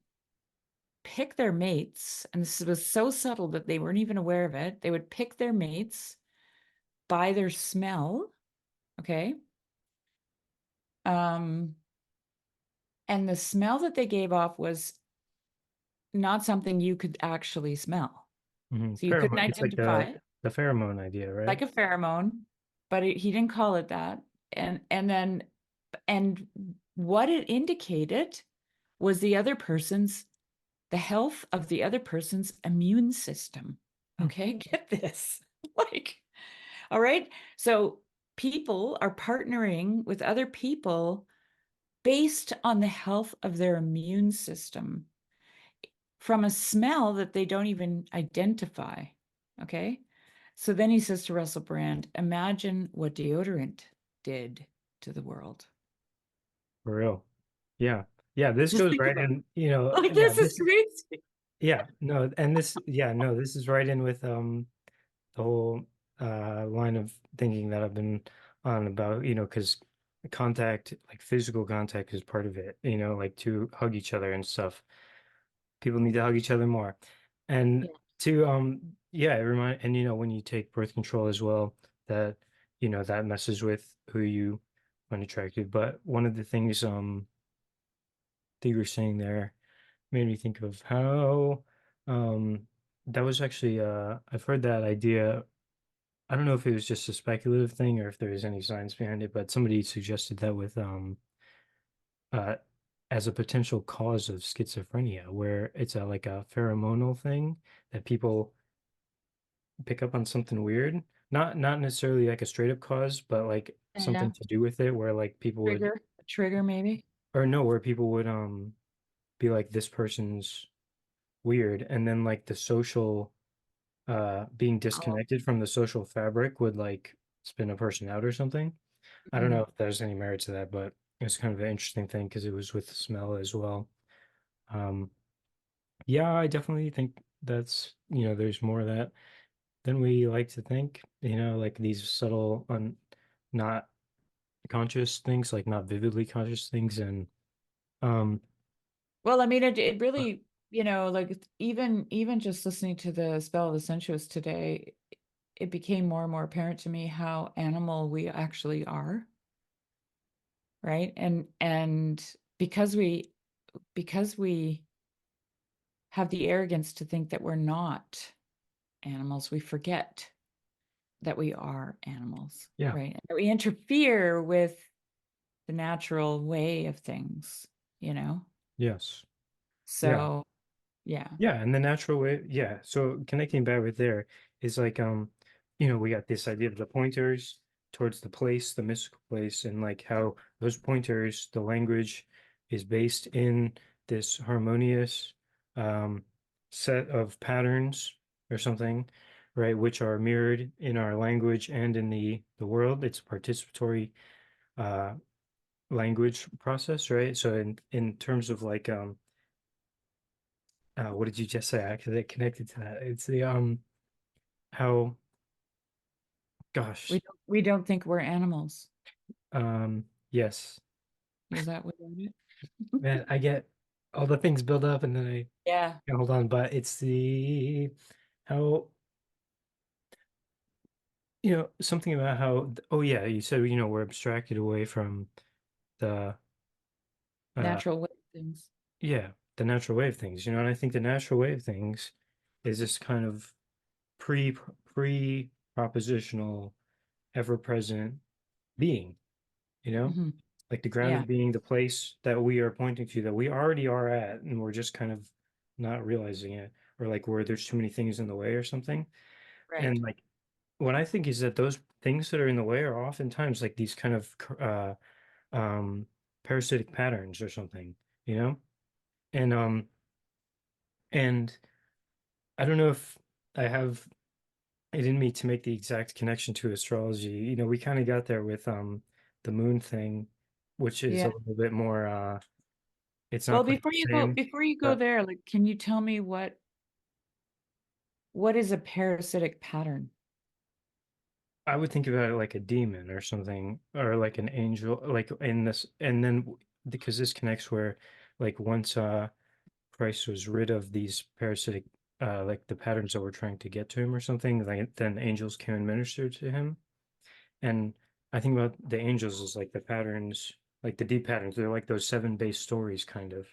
[SPEAKER 2] pick their mates, and this was so subtle that they weren't even aware of it. They would pick their mates by their smell, okay? Um, and the smell that they gave off was not something you could actually smell.
[SPEAKER 1] Hmm.
[SPEAKER 2] So you couldn't
[SPEAKER 1] Pheromone. It's like
[SPEAKER 2] identify it,
[SPEAKER 1] the pheromone idea, right?
[SPEAKER 2] like a pheromone, but he didn't call it that. And what it indicated was the health of the other person's immune system.
[SPEAKER 1] Hmm.
[SPEAKER 2] Okay, get this. Like, all right. So people are partnering with other people based on the health of their immune system from a smell that they don't even identify. Okay. So then he says to Russell Brand, imagine what deodorant did to the world.
[SPEAKER 1] For real. Yeah. Yeah, this
[SPEAKER 2] Just
[SPEAKER 1] goes
[SPEAKER 2] think
[SPEAKER 1] right
[SPEAKER 2] about
[SPEAKER 1] in,
[SPEAKER 2] it. Like, this is crazy.
[SPEAKER 1] yeah, no, and this is right in with the whole line of thinking that I've been on about, because contact, like physical contact is part of it, like to hug each other and stuff. People need to hug each other more. And
[SPEAKER 2] Yeah.
[SPEAKER 1] to yeah, it remind and when you take birth control as well, that that messes with who you find attractive. But one of the things that you were saying there made me think of how that was actually I've heard that idea. I don't know if it was just a speculative thing or if there is any science behind it, but somebody suggested that with uh as a potential cause of schizophrenia, where it's like a pheromonal thing that people pick up on something weird. Not necessarily like a straight up cause, but like
[SPEAKER 2] Yeah.
[SPEAKER 1] something to do with it, where like people would
[SPEAKER 2] A trigger maybe.
[SPEAKER 1] or no, where people would be like this person's weird, and then like the social being
[SPEAKER 2] Oh.
[SPEAKER 1] disconnected from the social fabric would like spin a person out or something. I don't know
[SPEAKER 2] Mhm.
[SPEAKER 1] if there's any merit to that, but it's kind of an interesting thing because it was with smell as well. Um, yeah, I definitely think that's, there's more of that than we like to think, like these subtle, not conscious things, like not vividly conscious things. And, um,
[SPEAKER 2] Well, I mean, it really, like even just listening to the Spell of the Sensuous today, it became more and more apparent to me how animal we actually are. right? And because we have the arrogance to think that we're not animals, we forget that we are animals,
[SPEAKER 1] Yeah.
[SPEAKER 2] right? And we interfere with the natural way of things, you know?
[SPEAKER 1] Yes. Yeah.
[SPEAKER 2] So, yeah.
[SPEAKER 1] Yeah, and the natural way, yeah. So connecting back with there is like we got this idea of the pointers towards the place, the mystical place, and like how those pointers, the language is based in this harmonious um set of patterns or something, right, which are mirrored in our language and in the world. It's participatory uh language process, right? So in terms of like what did you just say? Actually, that connected to that. It's the how gosh
[SPEAKER 2] We don't think we're animals.
[SPEAKER 1] yes,
[SPEAKER 2] Is that what it is?
[SPEAKER 1] man, I get all the things build up and then I
[SPEAKER 2] Yeah.
[SPEAKER 1] can't hold on, but it's the how something about how oh yeah, you said we're abstracted away from the uh
[SPEAKER 2] Natural way of things.
[SPEAKER 1] yeah, the natural way of things, and I think the natural way of things is this kind of pre propositional ever present being, you know?
[SPEAKER 2] Hmm.
[SPEAKER 1] Like the
[SPEAKER 2] Yeah,
[SPEAKER 1] grounded being, the place that we are pointing to, that we already are at, and we're just kind of not realizing it, or like where there's too many things in the way or something.
[SPEAKER 2] right.
[SPEAKER 1] And like what I think is that those things that are in the way are oftentimes like these kind of um parasitic patterns or something, you know? And and I don't know if I have it in me to make the exact connection to astrology. We kind of got there with the moon thing, which is a
[SPEAKER 2] Yeah.
[SPEAKER 1] little bit more it's
[SPEAKER 2] Well,
[SPEAKER 1] not quite the same,
[SPEAKER 2] before you go
[SPEAKER 1] but
[SPEAKER 2] there, like, can you tell me what is a parasitic pattern?
[SPEAKER 1] I would think about it like a demon or something, or like an angel, like in this, and then because this connects where, like, once Christ was rid of these parasitic, like the patterns that were trying to get to him or something, like then angels came and ministered to him. And I think about the angels as like the patterns, like the deep patterns. They're like those seven base stories, kind of,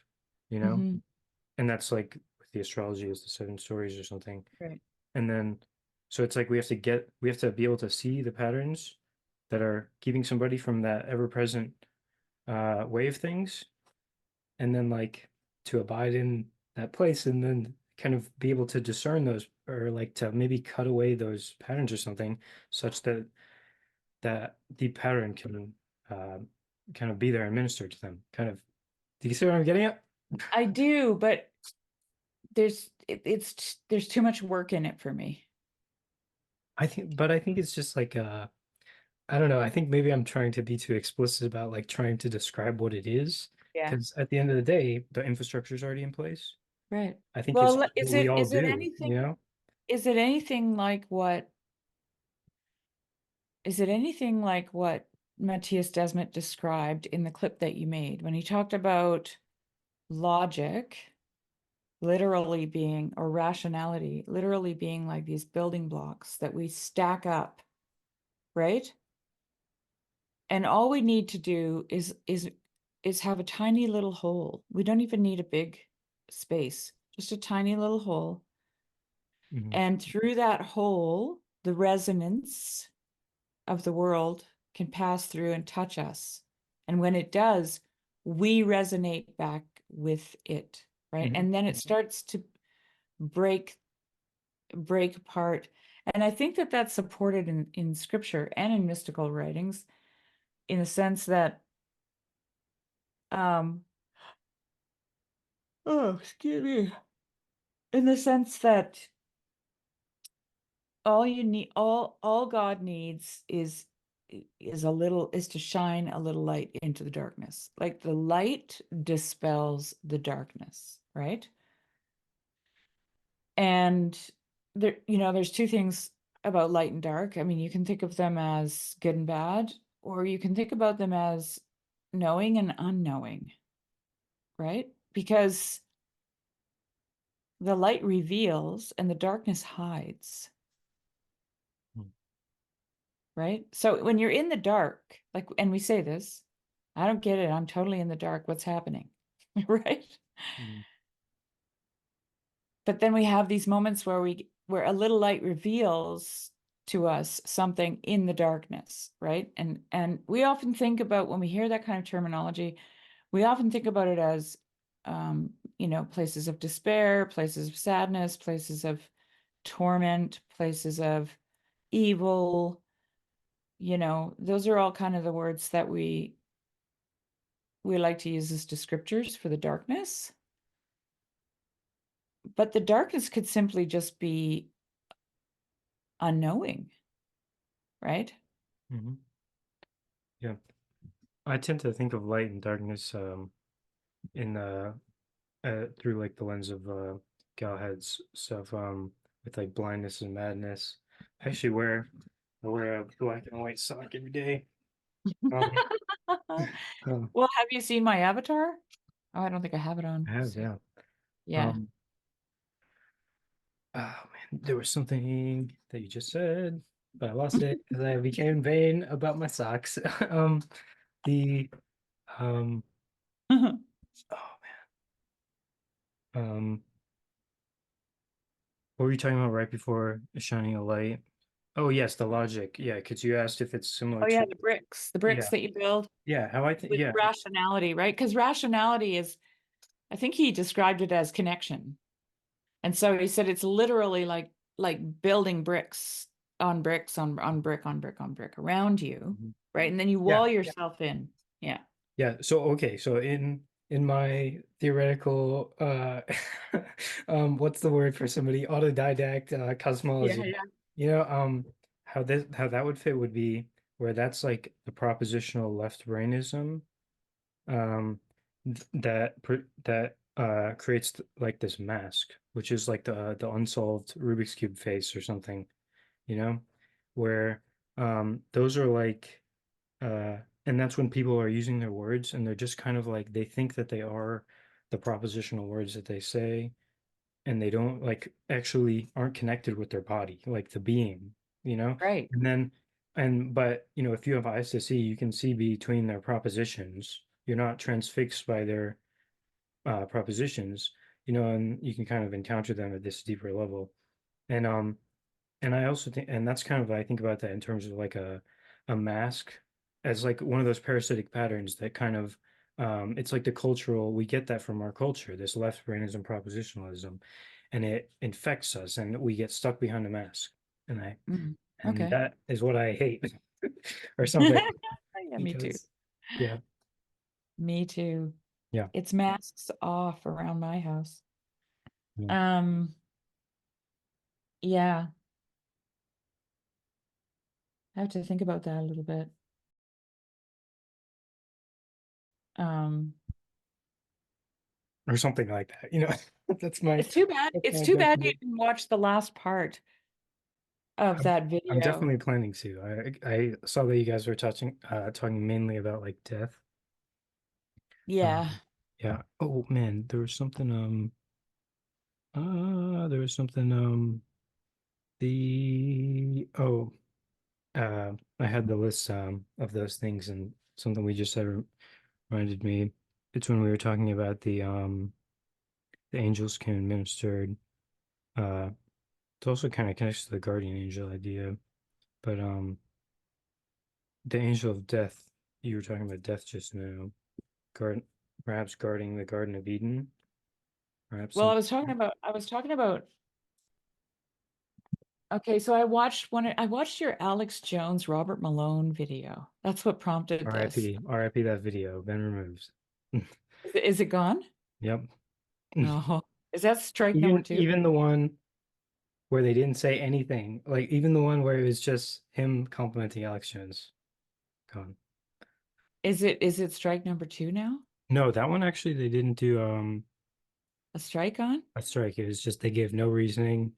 [SPEAKER 1] you know?
[SPEAKER 2] Hmm.
[SPEAKER 1] And that's like with the astrology is the seven stories or something.
[SPEAKER 2] Right.
[SPEAKER 1] And then, so it's like we have to be able to see the patterns that are keeping somebody from that ever present way of things. And then, like, to abide in that place and then kind of be able to discern those or like to maybe cut away those patterns or something such that deep pattern can uh, kind of be there and minister to them. Kind of, do you see what I'm getting at?
[SPEAKER 2] I do, but there's too much work in it for me.
[SPEAKER 1] I think it's just like I don't know. I think maybe I'm trying to be too explicit about like trying to describe what it is,
[SPEAKER 2] Yeah.
[SPEAKER 1] because at the end of the day, the infrastructure is already in place.
[SPEAKER 2] Right.
[SPEAKER 1] I think it's
[SPEAKER 2] Well,
[SPEAKER 1] just what we all do,
[SPEAKER 2] is it anything like what Matthias Desmet described in the clip that you made when he talked about logic literally being, or rationality literally being like these building blocks that we stack up, right? And all we need to do is have a tiny little hole. We don't even need a big space, just a tiny little hole.
[SPEAKER 1] Mhm.
[SPEAKER 2] And through that hole, the resonance of the world can pass through and touch us. And when it does, we resonate back with it, right?
[SPEAKER 1] Mhm.
[SPEAKER 2] And then it starts to break apart. And I think that that's supported in scripture and in mystical writings in the sense that um oh, excuse me, in the sense that all God needs is to shine a little light into the darkness. Like the light dispels the darkness, right? And there's two things about light and dark. I mean, you can think of them as good and bad, or you can think about them as knowing and unknowing, right? Because the light reveals and the darkness hides,
[SPEAKER 1] Mhm.
[SPEAKER 2] right? So when you're in the dark, like, and we say this, I don't get it. I'm totally in the dark. What's happening? Right?
[SPEAKER 1] Mhm.
[SPEAKER 2] But then we have these moments where a little light reveals to us something in the darkness, right? And we often think about, when we hear that kind of terminology, we often think about it as places of despair, places of sadness, places of torment, places of evil. Those are all kind of the words that we like to use as descriptors for the darkness. But the darkness could simply just be unknowing, right?
[SPEAKER 1] Mhm. Yeah. I tend to think of light and darkness in through like the lens of Galahad's stuff with like blindness and madness. I wear a black and white sock every day. Um, um,
[SPEAKER 2] Well, have you seen my avatar? Oh, I don't think I have it
[SPEAKER 1] I
[SPEAKER 2] on.
[SPEAKER 1] have,
[SPEAKER 2] So,
[SPEAKER 1] yeah.
[SPEAKER 2] yeah.
[SPEAKER 1] Um, oh man, there was something that you just said, but I lost it because I became vain about my socks. The um, oh man, what were you talking about right before shining a light? Oh yes, the logic. Yeah, because you asked if it's similar
[SPEAKER 2] Oh yeah,
[SPEAKER 1] to,
[SPEAKER 2] the bricks
[SPEAKER 1] yeah,
[SPEAKER 2] that you build
[SPEAKER 1] yeah. How I think,
[SPEAKER 2] with
[SPEAKER 1] yeah,
[SPEAKER 2] rationality, right? Because rationality is, I think he described it as connection. And so he said it's literally like building bricks on brick on brick on brick around you,
[SPEAKER 1] mhm.
[SPEAKER 2] right? And then you
[SPEAKER 1] Yeah,
[SPEAKER 2] wall yourself in. Yeah.
[SPEAKER 1] yeah. So okay, so in my theoretical what's the word for somebody autodidact
[SPEAKER 2] Yeah,
[SPEAKER 1] cosmology,
[SPEAKER 2] yeah.
[SPEAKER 1] you know, how that would fit would be where that's like the propositional left brainism that creates like this mask, which is like the unsolved Rubik's Cube face or something, you know, where those are like uh and that's when people are using their words and they're just kind of like they think that they are the propositional words that they say, and they don't like actually aren't connected with their body, like the being, you know?
[SPEAKER 2] Right.
[SPEAKER 1] And then but if you have eyes to see, you can see between their propositions. You're not transfixed by their propositions, and you can kind of encounter them at this deeper level. And I also think, and that's kind of, I think about that in terms of like a mask as like one of those parasitic patterns that kind of it's like the cultural, we get that from our culture, this left brainism, propositionalism, and it infects us and we get stuck behind a mask. And
[SPEAKER 2] Mhm.
[SPEAKER 1] and
[SPEAKER 2] Okay.
[SPEAKER 1] that is what I hate or something
[SPEAKER 2] Yeah, me too.
[SPEAKER 1] because yeah,
[SPEAKER 2] Me too.
[SPEAKER 1] yeah,
[SPEAKER 2] It's masks off around my house.
[SPEAKER 1] yeah.
[SPEAKER 2] Um, yeah, I have to think about that a little bit. Um,
[SPEAKER 1] Or something like that, that's my
[SPEAKER 2] it's too bad.
[SPEAKER 1] that's
[SPEAKER 2] It's
[SPEAKER 1] my
[SPEAKER 2] too bad you
[SPEAKER 1] definition.
[SPEAKER 2] didn't watch the last part of
[SPEAKER 1] I'm,
[SPEAKER 2] that
[SPEAKER 1] I'm
[SPEAKER 2] video.
[SPEAKER 1] definitely planning to. I saw that you guys were talking mainly about like death.
[SPEAKER 2] Yeah.
[SPEAKER 1] Yeah. Oh man, there was something the oh I had the list of those things, and something we just said reminded me. It's when we were talking about the angels came and ministered. Uh it also kind of connects to the guardian angel idea, but the angel of death, you were talking about death just now. Guard Perhaps guarding the Garden of Eden, perhaps
[SPEAKER 2] Well,
[SPEAKER 1] some.
[SPEAKER 2] I was talking about, okay, so I watched your Alex Jones, Robert Malone video. That's what prompted this.
[SPEAKER 1] RIP that video, been removed.
[SPEAKER 2] Is it gone?
[SPEAKER 1] Yep.
[SPEAKER 2] Oh, is that strike number
[SPEAKER 1] Even
[SPEAKER 2] two?
[SPEAKER 1] even the one where they didn't say anything, like even the one where it was just him complimenting Alex Jones, gone.
[SPEAKER 2] Is it strike number two now?
[SPEAKER 1] No, that one actually they didn't do
[SPEAKER 2] A strike on?
[SPEAKER 1] a strike. It was just they gave no reasoning,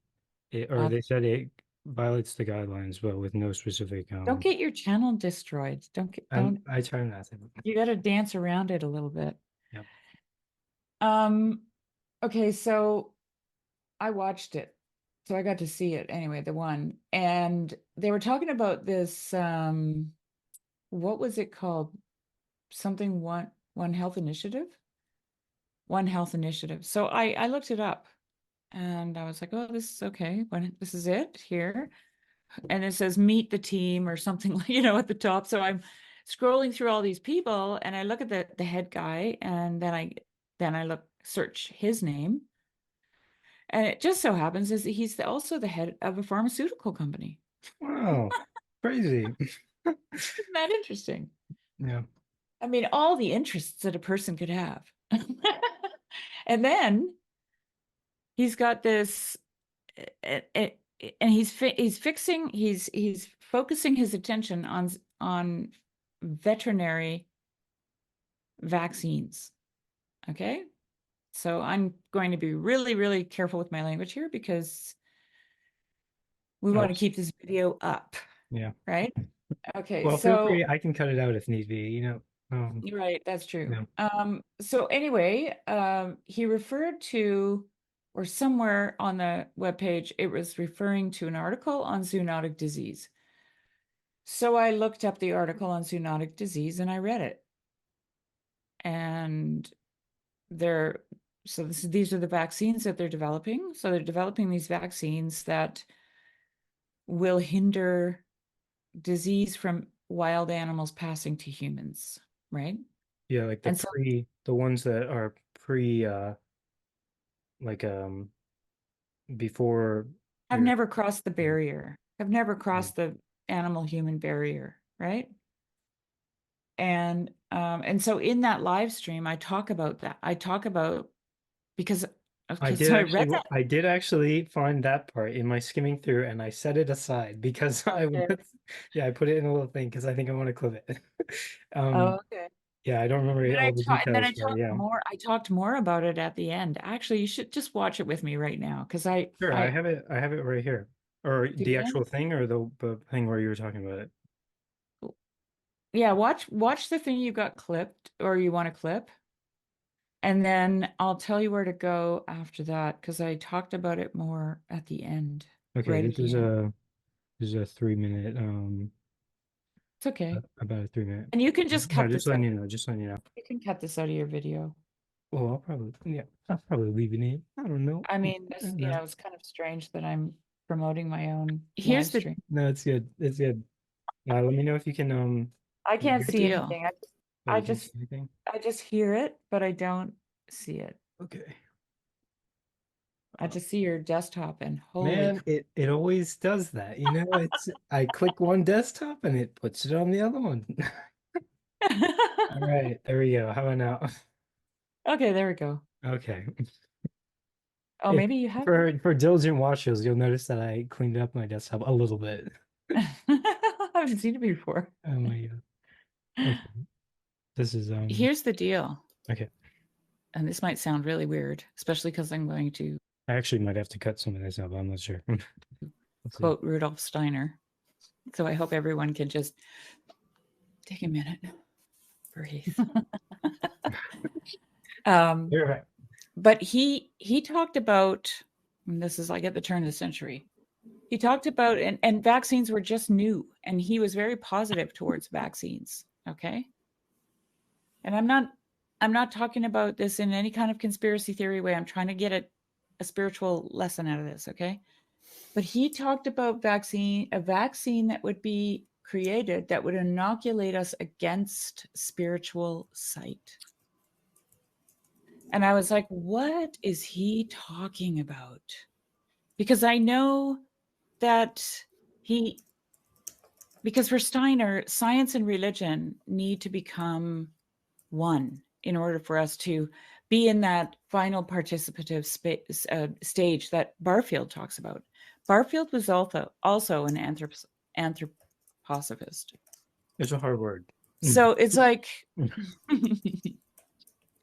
[SPEAKER 1] or
[SPEAKER 2] Uh,
[SPEAKER 1] they said it violates the guidelines, but with no specific
[SPEAKER 2] don't get your channel destroyed.
[SPEAKER 1] and
[SPEAKER 2] Don't,
[SPEAKER 1] I try not to.
[SPEAKER 2] you got to dance around it a little bit.
[SPEAKER 1] Yep.
[SPEAKER 2] Um, okay, so I watched it. So I got to see it anyway, the one. And they were talking about this, what was it called? something One Health Initiative. One Health Initiative. So I looked it up and I was like, oh, this is okay. This is it here. And it says meet the team or something like, at the top. So I'm scrolling through all these people and I look at the head guy and then I search his name. And it just so happens is that he's also the head of a pharmaceutical company.
[SPEAKER 1] Wow. Crazy.
[SPEAKER 2] Isn't that interesting?
[SPEAKER 1] Yeah.
[SPEAKER 2] I mean, all the interests that a person could have. And then he's got this, and he's focusing his attention on veterinary vaccines. Okay, so I'm going to be really, really careful with my language here because we want to keep this video up.
[SPEAKER 1] Yeah.
[SPEAKER 2] Right. Okay.
[SPEAKER 1] Well,
[SPEAKER 2] so
[SPEAKER 1] feel free. I can cut it out if need be.
[SPEAKER 2] Right. That's true.
[SPEAKER 1] Yeah.
[SPEAKER 2] So anyway, he referred to, or somewhere on the webpage, it was referring to an article on zoonotic disease. So I looked up the article on zoonotic disease and I read it. And these are the vaccines that they're developing. So they're developing these vaccines that will hinder disease from wild animals passing to humans, right?
[SPEAKER 1] Yeah, like the ones that are like before
[SPEAKER 2] I've never crossed the barrier. I've never crossed the animal-human barrier, right? And so in that live stream, I talk about that. I talk about because
[SPEAKER 1] I did actually find that part in my skimming through, and I set it aside because I put it in a little thing because I think I want to clip it.
[SPEAKER 2] okay.
[SPEAKER 1] Yeah, I don't remember all the details.
[SPEAKER 2] And then I talked more about it at the end. Actually, you should just watch it with me right now because I
[SPEAKER 1] have it right here. Or the actual thing, or the thing where you were talking about it.
[SPEAKER 2] Yeah, watch the thing you got clipped or you want to clip. And then I'll tell you where to go after that because I talked about it more at the end.
[SPEAKER 1] Okay, this is a 3-minute
[SPEAKER 2] it's okay.
[SPEAKER 1] About a 3-minute.
[SPEAKER 2] And you can just cut this.
[SPEAKER 1] Just letting you know.
[SPEAKER 2] You can cut this out of your video.
[SPEAKER 1] Well, I'll probably leave it in. I don't know.
[SPEAKER 2] I mean, it's kind of strange that I'm promoting my own
[SPEAKER 1] live stream. No, it's good. It's good. Let me know if you can
[SPEAKER 2] I can't see anything. I just hear it, but I don't see it.
[SPEAKER 1] Okay.
[SPEAKER 2] I just see your desktop and
[SPEAKER 1] man, it always does that. I click one desktop and it puts it on the other one. All right, there we go. How about now?
[SPEAKER 2] Okay, there we go.
[SPEAKER 1] Okay.
[SPEAKER 2] Oh, maybe you have
[SPEAKER 1] for diligent watchers, you'll notice that I cleaned up my desktop a little bit.
[SPEAKER 2] I haven't seen it before.
[SPEAKER 1] Oh my god. Okay. This is
[SPEAKER 2] Here's the deal.
[SPEAKER 1] Okay.
[SPEAKER 2] And this might sound really weird, especially because I'm going to
[SPEAKER 1] I actually might have to cut some of this out, but I'm not sure.
[SPEAKER 2] quote Rudolf Steiner. So I hope everyone can just take a minute. Breathe.
[SPEAKER 1] You're right.
[SPEAKER 2] But he talked about, and this is like at the turn of the century, he talked about, and vaccines were just new, and he was very positive towards vaccines. Okay. And I'm not talking about this in any kind of conspiracy theory way. I'm trying to get a spiritual lesson out of this. Okay. But he talked about a vaccine that would be created that would inoculate us against spiritual sight. And I was like, what is he talking about? Because I know that because for Steiner, science and religion need to become one in order for us to be in that final participative stage that Barfield talks about. Barfield was also an anthroposophist.
[SPEAKER 1] It's a hard word.
[SPEAKER 2] So it's like,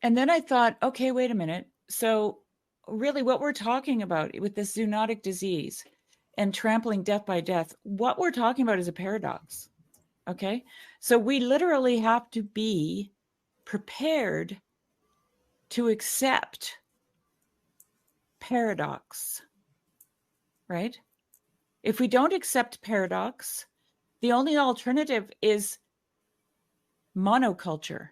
[SPEAKER 2] and then I thought, okay, wait a minute. So really what we're talking about with this zoonotic disease and trampling death by death, what we're talking about is a paradox. Okay. So we literally have to be prepared to accept paradox, right? If we don't accept paradox, the only alternative is monoculture,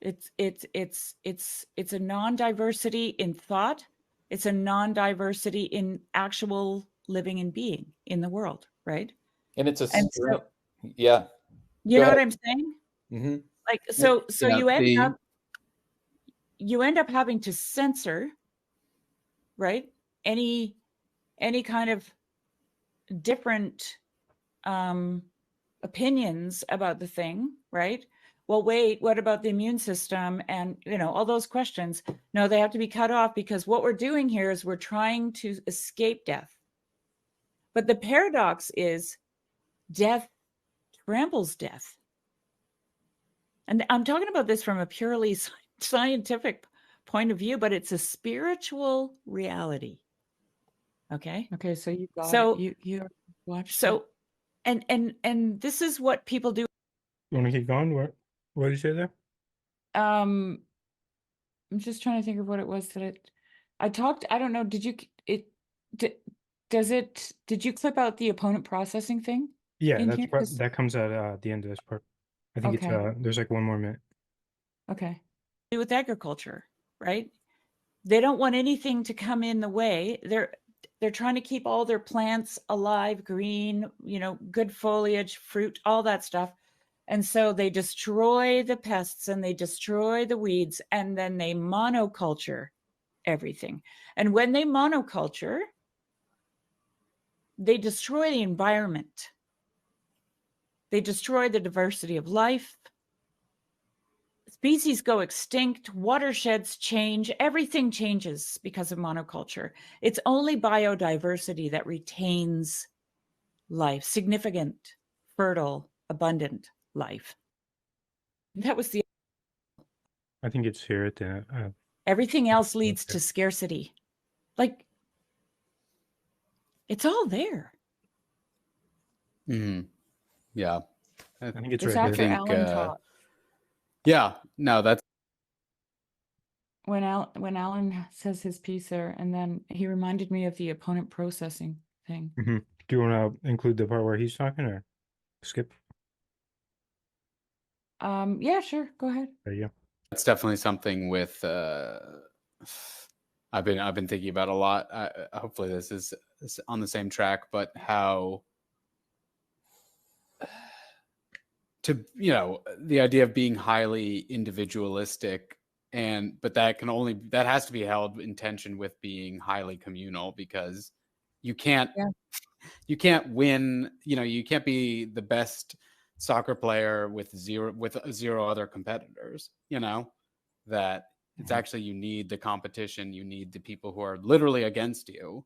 [SPEAKER 2] It's a non-diversity in thought. It's a non-diversity in actual living and being in the world, right?
[SPEAKER 7] And it's a
[SPEAKER 2] And so,
[SPEAKER 7] yeah.
[SPEAKER 2] you
[SPEAKER 7] Go
[SPEAKER 2] know what
[SPEAKER 7] ahead.
[SPEAKER 2] I'm saying?
[SPEAKER 7] Mm-hmm.
[SPEAKER 2] Like, so
[SPEAKER 7] Yeah,
[SPEAKER 2] you end up having to censor, right? Any kind of different opinions about the thing, right? Well, wait, what about the immune system? And, all those questions. No, they have to be cut off, because what we're doing here is we're trying to escape death. But the paradox is death tramples death. And I'm talking about this from a purely scientific point of view, but it's a spiritual reality. Okay.
[SPEAKER 8] Okay, so you got
[SPEAKER 2] So
[SPEAKER 8] it. You watched
[SPEAKER 2] so and this is what people do.
[SPEAKER 1] You want to keep going? What did you say there?
[SPEAKER 2] I'm just trying to think of what it was that I talked. I don't know. Did you clip out the opponent processing thing?
[SPEAKER 1] Yeah,
[SPEAKER 2] in here?
[SPEAKER 1] that comes at the end of this part. I think
[SPEAKER 2] Okay.
[SPEAKER 1] there's like 1 more minute.
[SPEAKER 2] Okay. With agriculture, right? They don't want anything to come in the way. They're trying to keep all their plants alive, green, good foliage, fruit, all that stuff. And so they destroy the pests and they destroy the weeds, and then they monoculture everything. And when they monoculture, they destroy the environment. They destroy the diversity of life. Species go extinct, watersheds change, everything changes because of monoculture. It's only biodiversity that retains life, significant, fertile, abundant life. That was
[SPEAKER 1] I think it's here at the
[SPEAKER 2] everything else leads to scarcity. Like, it's all there.
[SPEAKER 7] Mm-hmm. Yeah.
[SPEAKER 1] I think it's
[SPEAKER 2] It's
[SPEAKER 1] right
[SPEAKER 2] after
[SPEAKER 1] here.
[SPEAKER 2] Alan taught.
[SPEAKER 7] Yeah, no, that's
[SPEAKER 2] When Alan says his piece there, and then he reminded me of the opponent processing thing.
[SPEAKER 1] Mm-hmm. Do you want to include the part where he's talking, or skip?
[SPEAKER 2] Yeah, sure. Go ahead.
[SPEAKER 1] There you go.
[SPEAKER 7] that's definitely something with I've been thinking about a lot. Hopefully this is on the same track, but how to the idea of being highly individualistic, but that has to be held in tension with being highly communal, because you can't win, you can't be the best soccer player with zero other competitors, that it's actually, you need the competition, you need the people who are literally against you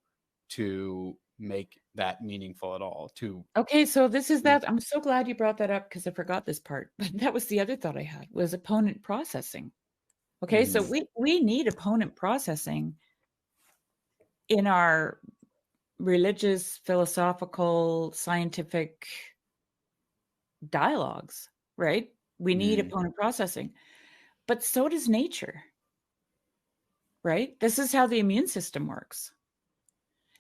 [SPEAKER 7] to make that meaningful at all.
[SPEAKER 2] Okay, so this is that. I'm so glad you brought that up, because I forgot this part. But that was the other thought I had, was opponent processing. Okay, so we need opponent processing in our religious, philosophical, scientific dialogues, right? We need opponent processing, but so does nature, right? This is how the immune system works.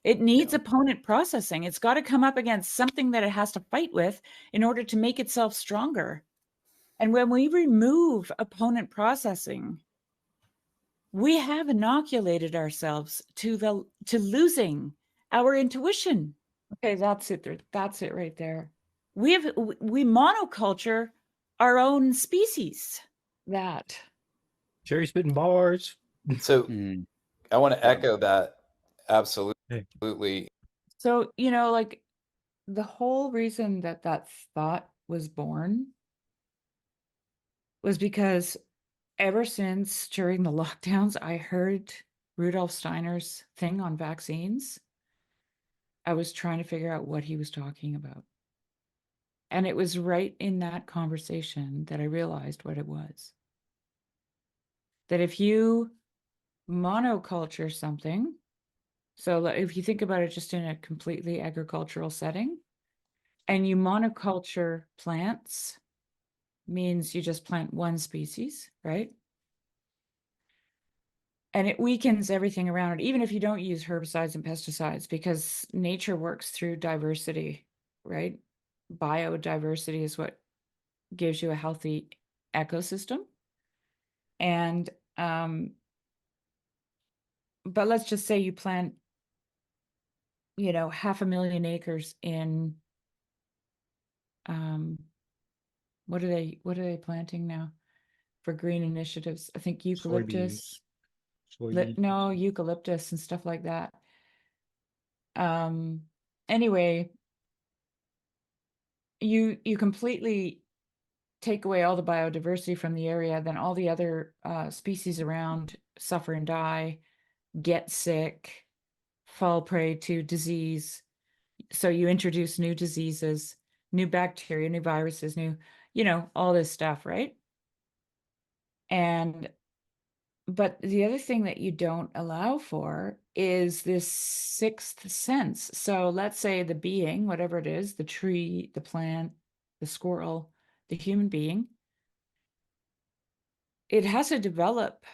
[SPEAKER 2] It needs opponent processing. It's got to come up against something that it has to fight with in order to make itself stronger. And when we remove opponent processing, we have inoculated ourselves to losing our intuition. Okay, that's it. That's it right there. We monoculture our own species.
[SPEAKER 8] that.
[SPEAKER 1] Shari spitting bars.
[SPEAKER 7] So I want to echo that. Absolutely.
[SPEAKER 2] So, like, the whole reason that thought was born was because ever since during the lockdowns, I heard Rudolf Steiner's thing on vaccines. I was trying to figure out what he was talking about. And it was right in that conversation that I realized what it was. That if you monoculture something, so if you think about it just in a completely agricultural setting, and you monoculture plants, means you just plant one species, right? And it weakens everything around it, even if you don't use herbicides and pesticides, because nature works through diversity, right? Biodiversity is what gives you a healthy ecosystem. And but let's just say you plant, 500,000 acres in what are they planting now for green initiatives? I think eucalyptus. No, eucalyptus and stuff like that. Anyway, you completely take away all the biodiversity from the area, then all the other species around suffer and die, get sick, fall prey to disease. So you introduce new diseases, new bacteria, new viruses, new, all this stuff, right? But the other thing that you don't allow for is this sixth sense. So let's say the being, whatever it is, the tree, the plant, the squirrel, the human being, it has to develop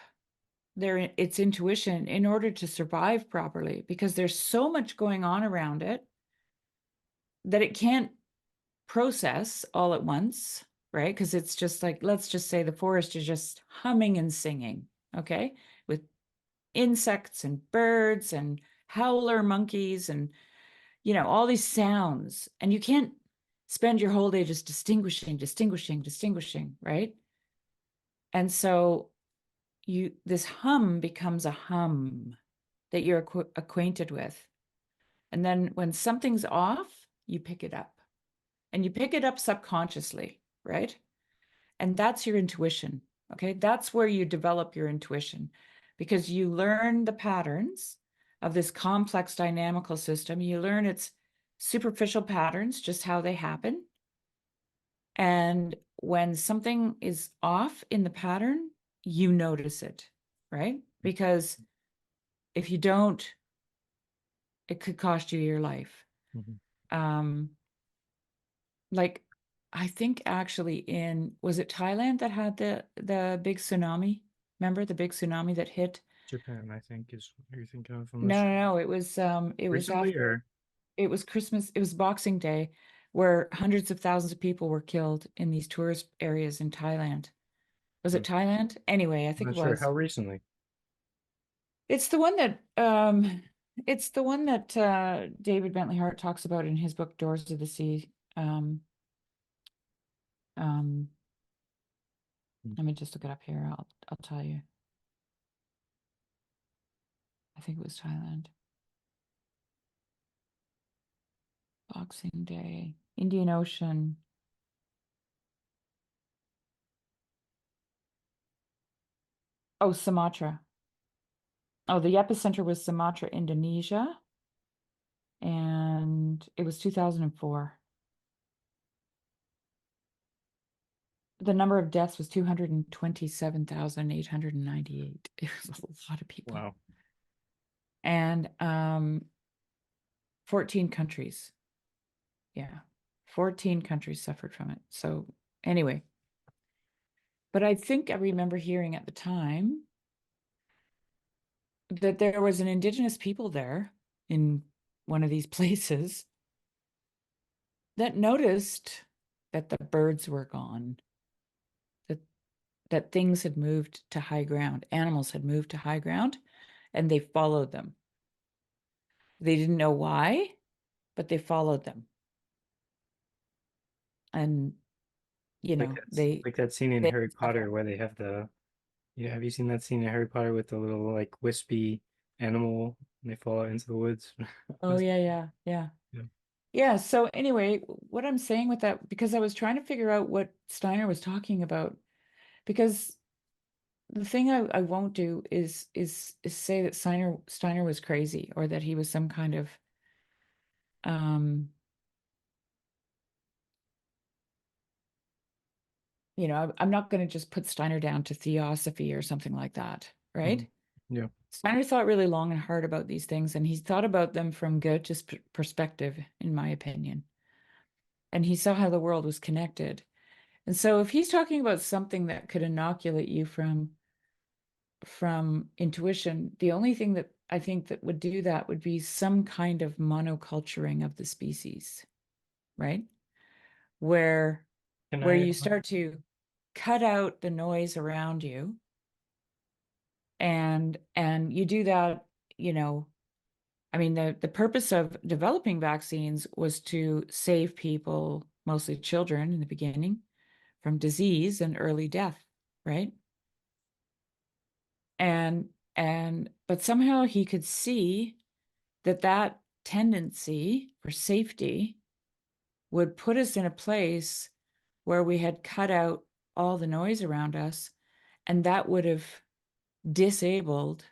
[SPEAKER 2] its intuition in order to survive properly, because there's so much going on around it that it can't process all at once, right? Because it's just like, let's just say the forest is just humming and singing, okay, with insects and birds and howler monkeys and all these sounds, and you can't spend your whole day just distinguishing, right? And so this hum becomes a hum that you're acquainted with, and then when something's off, you pick it up, and you pick it up subconsciously, right? And that's your intuition. Okay, that's where you develop your intuition, because you learn the patterns of this complex dynamical system. You learn its superficial patterns, just how they happen. And when something is off in the pattern, you notice it, right? Because if you don't, it could cost you your life. Like, I think actually was it Thailand that had the big tsunami? Remember the big tsunami that hit?
[SPEAKER 1] Japan, I think, is what you're thinking of.
[SPEAKER 2] No. It was
[SPEAKER 1] Recently,
[SPEAKER 2] after, it was Christmas. It was Boxing Day, where hundreds of thousands of people were killed in these tourist areas in Thailand. Was it Thailand? Anyway, I think
[SPEAKER 1] not
[SPEAKER 2] it
[SPEAKER 1] sure
[SPEAKER 2] was.
[SPEAKER 1] how recently.
[SPEAKER 2] It's the one that David Bentley Hart talks about in his book Doors of the Sea. Let me just look it up here. I'll tell you. I think it was Thailand. Boxing Day, Indian Ocean. Oh, Sumatra. Oh, the epicenter was Sumatra, Indonesia. And it was 2004. The number of deaths was 227,898. It was a lot of people.
[SPEAKER 1] Wow.
[SPEAKER 2] And 14 countries. Yeah. 14 countries suffered from it. So anyway, but I think I remember hearing at the time that there was an indigenous people there in one of these places that noticed that the birds were gone, that things had moved to high ground, animals had moved to high ground, and they followed them. They didn't know why, but they followed them. And,
[SPEAKER 1] like that scene in Harry Potter where they have have you seen that scene in Harry Potter with the little like wispy animal and they fall out into the woods?
[SPEAKER 2] Oh, yeah. Yeah. So anyway, what I'm saying with that, because I was trying to figure out what Steiner was talking about, because the thing I won't do is say that Steiner was crazy, or that he was some kind of I'm not going to just put Steiner down to theosophy or something like that, right?
[SPEAKER 1] Yeah.
[SPEAKER 2] Steiner thought really long and hard about these things, and he thought about them from Goethe's perspective, in my opinion. And he saw how the world was connected. And so if he's talking about something that could inoculate you from intuition, the only thing that I think that would do that would be some kind of monoculturing of the species, right? Where you start to cut out the noise around you And you do that, you know, I mean, the purpose of developing vaccines was to save people, mostly children in the beginning, from disease and early death, right? And but somehow he could see that that tendency for safety would put us in a place where we had cut out all the noise around us, and that would have disabled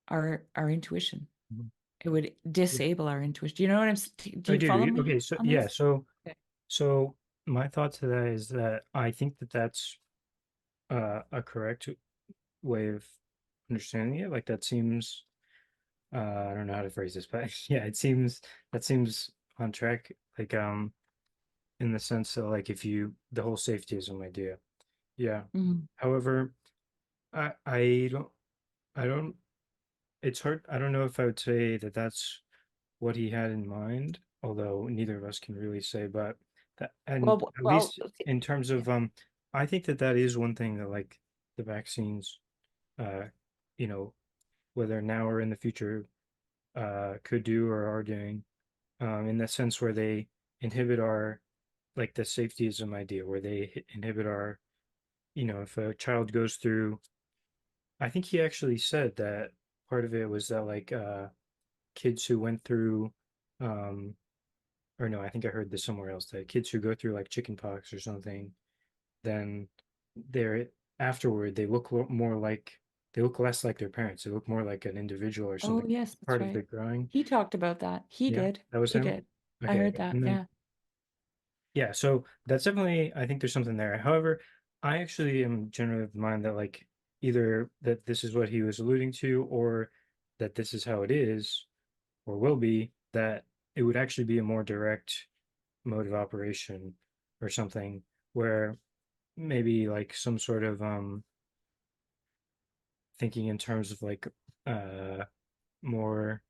[SPEAKER 2] our intuition.
[SPEAKER 1] Mhm.
[SPEAKER 2] It would disable our intuition. Do you know what I'm do
[SPEAKER 1] I
[SPEAKER 2] you follow
[SPEAKER 1] do.
[SPEAKER 2] me
[SPEAKER 1] Okay, so
[SPEAKER 2] on
[SPEAKER 1] yeah,
[SPEAKER 2] this? Okay.
[SPEAKER 1] so my thought to that is that I think that that's a correct way of understanding it. Like that seems I don't know how to phrase this, but yeah, that seems on track. Like in the sense that like if you the whole safetyism idea. Yeah.
[SPEAKER 2] Mhm.
[SPEAKER 1] However, I don't it's hard. I don't know if I would say that that's what he had in mind, although neither of us can really say, but that, and
[SPEAKER 2] Well,
[SPEAKER 1] at
[SPEAKER 2] well,
[SPEAKER 1] least in terms of, I think that that is one thing that like the vaccines, uh, you know, whether now or in the future, could do or are doing, in the sense where they inhibit our, like the safetyism idea, where they inhibit our, if a child goes through, I think he actually said that part of it was that like, kids who went through, um, or no, I think I heard this somewhere else that kids who go through like chicken pox or something, then they're afterward they look more like they look less like their parents. They look more like an individual or
[SPEAKER 2] oh
[SPEAKER 1] something,
[SPEAKER 2] yes, that's
[SPEAKER 1] part of
[SPEAKER 2] right.
[SPEAKER 1] their growing.
[SPEAKER 2] He talked about that. He
[SPEAKER 1] Yeah,
[SPEAKER 2] did.
[SPEAKER 1] that was
[SPEAKER 2] He
[SPEAKER 1] him.
[SPEAKER 2] did. I
[SPEAKER 1] Okay,
[SPEAKER 2] heard that.
[SPEAKER 1] and then
[SPEAKER 2] Yeah.
[SPEAKER 1] yeah, so that's definitely I think there's something there. However, I actually am generally of the mind that like either that this is what he was alluding to or that this is how it is or will be, that it would actually be a more direct mode of operation or something where maybe like some sort of thinking in terms of like uh more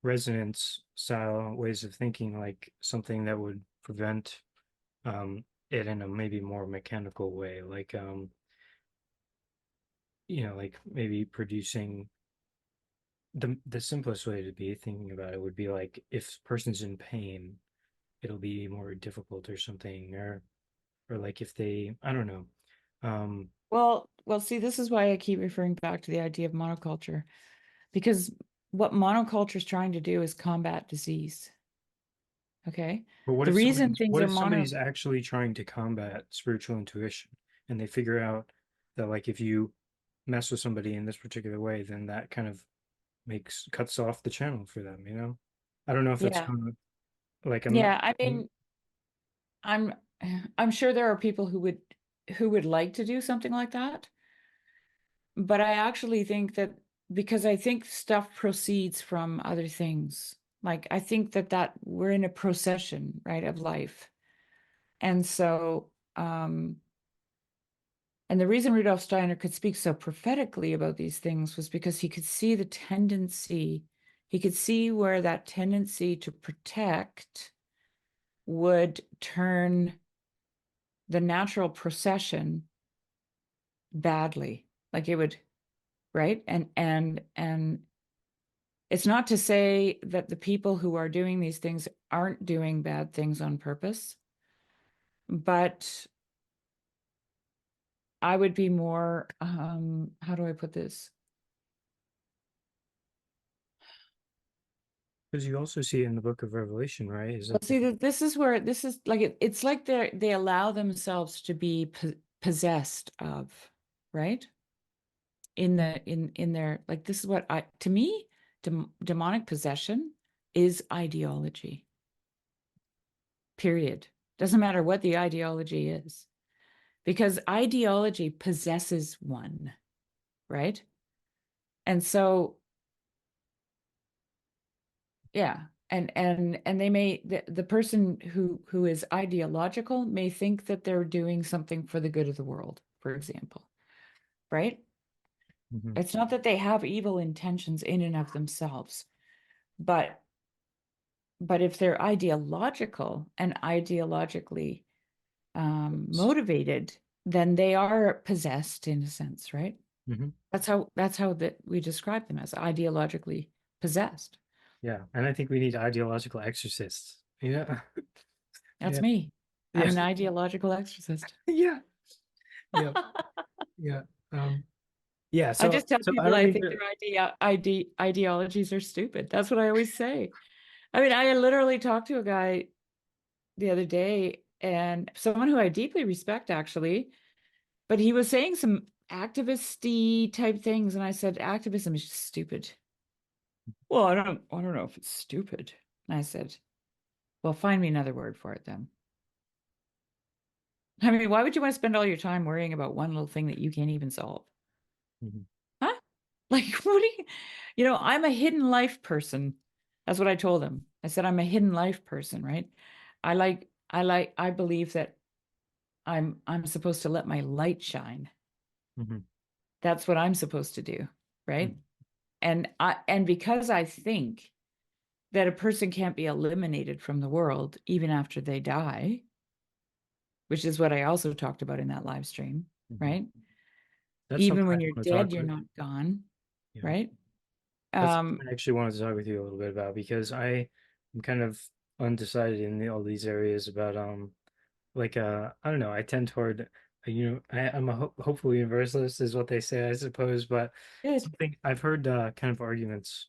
[SPEAKER 1] resonance style ways of thinking, like something that would prevent it in a maybe more mechanical way, like like maybe producing the simplest way to be thinking about it would be like if person's in pain, it'll be more difficult or something, or like if they, I don't know.
[SPEAKER 2] Well, see, this is why I keep referring back to the idea of monoculture, because what monoculture is trying to do is combat disease. Okay.
[SPEAKER 1] But
[SPEAKER 2] The reason things
[SPEAKER 1] what
[SPEAKER 2] are
[SPEAKER 1] if
[SPEAKER 2] mono
[SPEAKER 1] somebody's actually trying to combat spiritual intuition and they figure out that like if you mess with somebody in this particular way, then that kind of cuts off the channel for them, you know? I don't know if that's
[SPEAKER 2] Yeah.
[SPEAKER 1] kind of like I'm not
[SPEAKER 2] Yeah, I mean, I'm I'm sure there are people who would like to do something like that, but I actually think that because I think stuff proceeds from other things. Like I think that we're in a procession, right, of life. And so and the reason Rudolf Steiner could speak so prophetically about these things was because he could see the tendency, he could see where that tendency to protect would turn the natural procession badly. Like it would, right? And it's not to say that the people who are doing these things aren't doing bad things on purpose, but I would be more, how do I put this?
[SPEAKER 1] because you also see it in the book of Revelation, right? Is
[SPEAKER 2] Well,
[SPEAKER 1] that
[SPEAKER 2] see, this is where this is like it's like they allow themselves to be possessed of, right? In their like this is what I to me demonic possession is ideology. Period. Doesn't matter what the ideology is, because ideology possesses one, right? And so yeah, and they may the person who is ideological may think that they're doing something for the good of the world, for example, right?
[SPEAKER 1] Mhm.
[SPEAKER 2] It's not that they have evil intentions in and of themselves, but if they're ideological and ideologically motivated, then they are possessed in a sense, right?
[SPEAKER 1] Mhm.
[SPEAKER 2] That's how that we describe them, as ideologically possessed.
[SPEAKER 1] Yeah, and I think we need ideological exorcists. Yeah.
[SPEAKER 2] That's
[SPEAKER 1] Yeah.
[SPEAKER 2] me. I'm
[SPEAKER 1] Yeah.
[SPEAKER 2] an ideological exorcist.
[SPEAKER 1] Yeah. Yeah. Yeah. Yeah.
[SPEAKER 2] I
[SPEAKER 1] So
[SPEAKER 2] just tell
[SPEAKER 1] I
[SPEAKER 2] people
[SPEAKER 1] don't
[SPEAKER 2] I
[SPEAKER 1] mean
[SPEAKER 2] think
[SPEAKER 1] to.
[SPEAKER 2] their ideologies are stupid. That's what I always say. I mean, I literally talked to a guy the other day, and someone who I deeply respect, actually, but he was saying some activist-y type things, and I said, activism is just stupid. Well, I don't know if it's stupid. And I said, well, find me another word for it then. I mean, why would you want to spend all your time worrying about one little thing that you can't even solve?
[SPEAKER 1] Mhm.
[SPEAKER 2] Huh? Like, what do you know, I'm a hidden life person. That's what I told him. I said, I'm a hidden life person, right? I believe that I'm supposed to let my light shine.
[SPEAKER 1] Mhm.
[SPEAKER 2] That's what I'm supposed to do, right?
[SPEAKER 1] Mhm.
[SPEAKER 2] And because I think that a person can't be eliminated from the world even after they die, which is what I also talked about in that live stream,
[SPEAKER 1] Mhm.
[SPEAKER 2] right?
[SPEAKER 1] That's
[SPEAKER 2] Even
[SPEAKER 1] something I
[SPEAKER 2] when you're
[SPEAKER 1] want to talk
[SPEAKER 2] dead, you're
[SPEAKER 1] with.
[SPEAKER 2] not gone,
[SPEAKER 1] Yeah.
[SPEAKER 2] right?
[SPEAKER 1] That's something
[SPEAKER 2] Um,
[SPEAKER 1] I actually wanted to talk with you a little bit about because I'm kind of undecided in all these areas about like I don't know, I tend toward I'm a hopeful universalist is what they say, I suppose, but
[SPEAKER 2] good.
[SPEAKER 1] something I've heard kind of arguments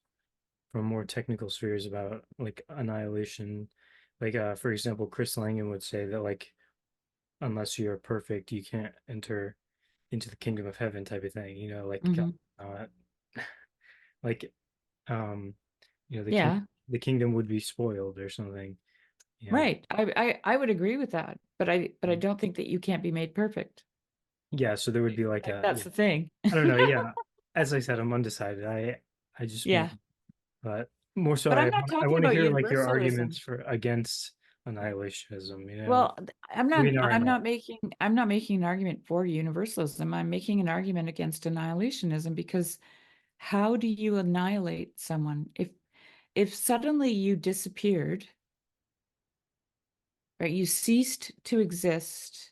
[SPEAKER 1] from more technical spheres about like annihilation. Like for example, Chris Langan would say that like unless you're perfect, you can't enter into the kingdom of heaven type of thing, like
[SPEAKER 2] Hmm.
[SPEAKER 1] like um
[SPEAKER 2] Yeah,
[SPEAKER 1] the kingdom would be spoiled or something. Yeah.
[SPEAKER 2] right. I would agree with that, but I
[SPEAKER 1] Mm.
[SPEAKER 2] don't think that you can't be made perfect.
[SPEAKER 1] Yeah, so there would be like
[SPEAKER 2] Like,
[SPEAKER 1] a
[SPEAKER 2] that's
[SPEAKER 1] yeah.
[SPEAKER 2] the thing.
[SPEAKER 1] I don't know, yeah. As I said, I'm undecided. I just mean
[SPEAKER 2] Yeah,
[SPEAKER 1] but more so
[SPEAKER 2] but I'm not
[SPEAKER 1] I
[SPEAKER 2] talking
[SPEAKER 1] want to
[SPEAKER 2] about
[SPEAKER 1] hear like your arguments
[SPEAKER 2] universalism.
[SPEAKER 1] for against annihilationism,
[SPEAKER 2] Well,
[SPEAKER 1] we know right now.
[SPEAKER 2] I'm not making an argument for universalism. I'm making an argument against annihilationism, because how do you annihilate someone if suddenly you disappeared, right? You ceased to exist.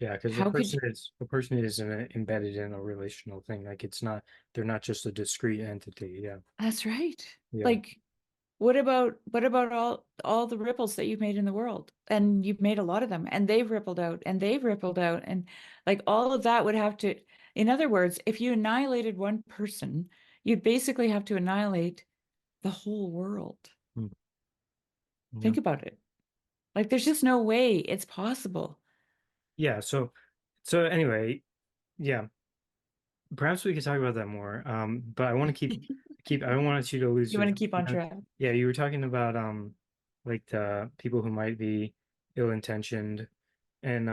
[SPEAKER 1] Yeah, because
[SPEAKER 2] How could you,
[SPEAKER 1] a person is embedded in a relational thing. Like it's not they're not just a discrete entity. Yeah.
[SPEAKER 2] that's right.
[SPEAKER 1] Yeah.
[SPEAKER 2] Like, what about all the ripples that you've made in the world? And you've made a lot of them, and they've rippled out, and they've rippled out, and like all of that would have to, in other words, if you annihilated one person, you'd basically have to annihilate the whole world.
[SPEAKER 1] Mm. Yeah.
[SPEAKER 2] Think about it. Like, there's just no way it's possible.
[SPEAKER 1] Yeah, so anyway, yeah, perhaps we could talk about that more. But I want to keep I don't want you to lose
[SPEAKER 2] You
[SPEAKER 1] your
[SPEAKER 2] want to keep on
[SPEAKER 1] uh,
[SPEAKER 2] track?
[SPEAKER 1] yeah, you were talking about like the people who might be ill-intentioned and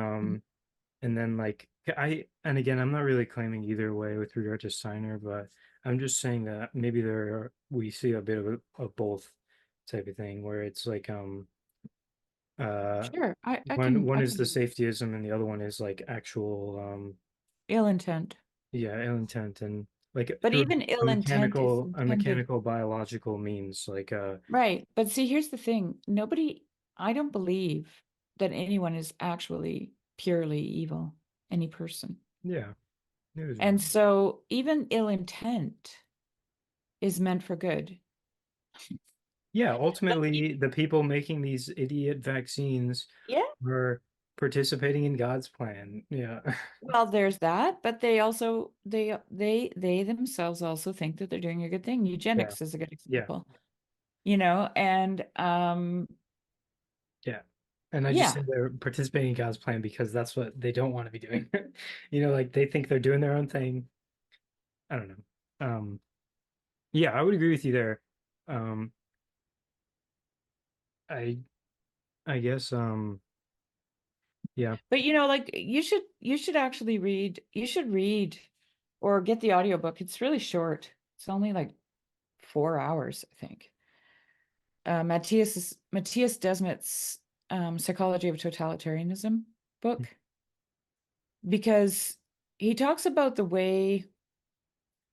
[SPEAKER 1] then like and again I'm not really claiming either way with regard to Steiner, but I'm just saying that maybe we see a bit of both type of thing where it's like uh
[SPEAKER 2] Sure,
[SPEAKER 1] one
[SPEAKER 2] I
[SPEAKER 1] is
[SPEAKER 2] can
[SPEAKER 1] the
[SPEAKER 2] do
[SPEAKER 1] safetyism and the other one is like actual
[SPEAKER 2] ill intent.
[SPEAKER 1] yeah, ill intent and like
[SPEAKER 2] But
[SPEAKER 1] through
[SPEAKER 2] even ill intent is
[SPEAKER 1] a
[SPEAKER 2] intended.
[SPEAKER 1] mechanical biological means like
[SPEAKER 2] Right. But see, here's the thing. I don't believe that anyone is actually purely evil, any person.
[SPEAKER 1] yeah, neither do I.
[SPEAKER 2] And so even ill intent is meant for good.
[SPEAKER 1] Yeah,
[SPEAKER 2] Like,
[SPEAKER 1] ultimately the people making these idiot vaccines
[SPEAKER 2] yeah,
[SPEAKER 1] were participating in God's plan. Yeah.
[SPEAKER 2] well, there's that, but they also they themselves also think that they're doing a good thing.
[SPEAKER 1] Yeah.
[SPEAKER 2] Eugenics is a good
[SPEAKER 1] Yeah.
[SPEAKER 2] example, and
[SPEAKER 1] Yeah. And I just
[SPEAKER 2] yeah.
[SPEAKER 1] think they're participating in God's plan because that's what they don't want to be doing. Like they think they're doing their own thing. I don't know. Yeah, I would agree with you there. Um, I I guess yeah.
[SPEAKER 2] But like, you should actually read or get the audiobook. It's really short. It's only like 4 hours, I think. Matthias Desmet's Psychology of Totalitarianism book, because he talks about the way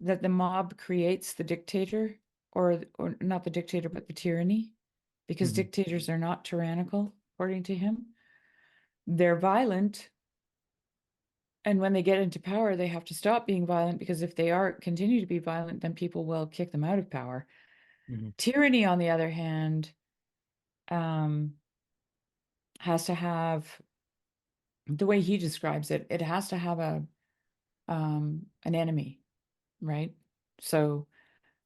[SPEAKER 2] that the mob creates the dictator, or not the dictator, but the tyranny, because
[SPEAKER 1] Mhm.
[SPEAKER 2] dictators are not tyrannical, according to him. They're violent, And when they get into power, they have to stop being violent, because if they continue to be violent, then people will kick them out of power.
[SPEAKER 1] Mhm.
[SPEAKER 2] Tyranny, on the other hand, has to have, the way he describes it, it has to have an enemy, right? So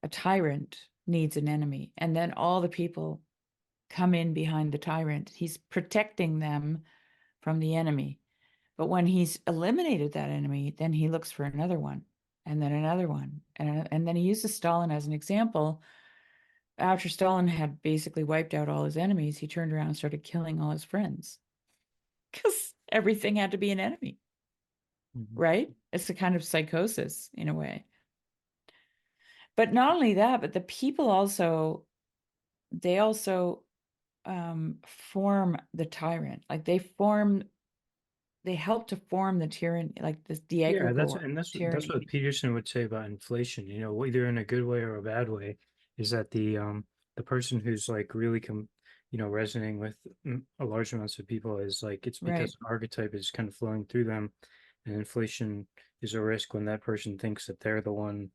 [SPEAKER 2] a tyrant needs an enemy, and then all the people come in behind the tyrant. He's protecting them from the enemy. But when he's eliminated that enemy, then he looks for another one, and then another one. And then he uses Stalin as an example. After Stalin had basically wiped out all his enemies, he turned around and started killing all his friends, because everything had to be an enemy, right? It's a kind of psychosis in a way. But not only that, but the people also, they also form the tyrant. Like they help to form the tyranny, like the
[SPEAKER 1] Yeah, that's
[SPEAKER 2] tyranny.
[SPEAKER 1] what Peterson would say about inflation. You know, either in a good way or a bad way, is that the person who's like really resonating with a large amounts of people is like it's
[SPEAKER 2] Right.
[SPEAKER 1] because an archetype is kind of flowing through them, and inflation is a risk when that person thinks that they're the one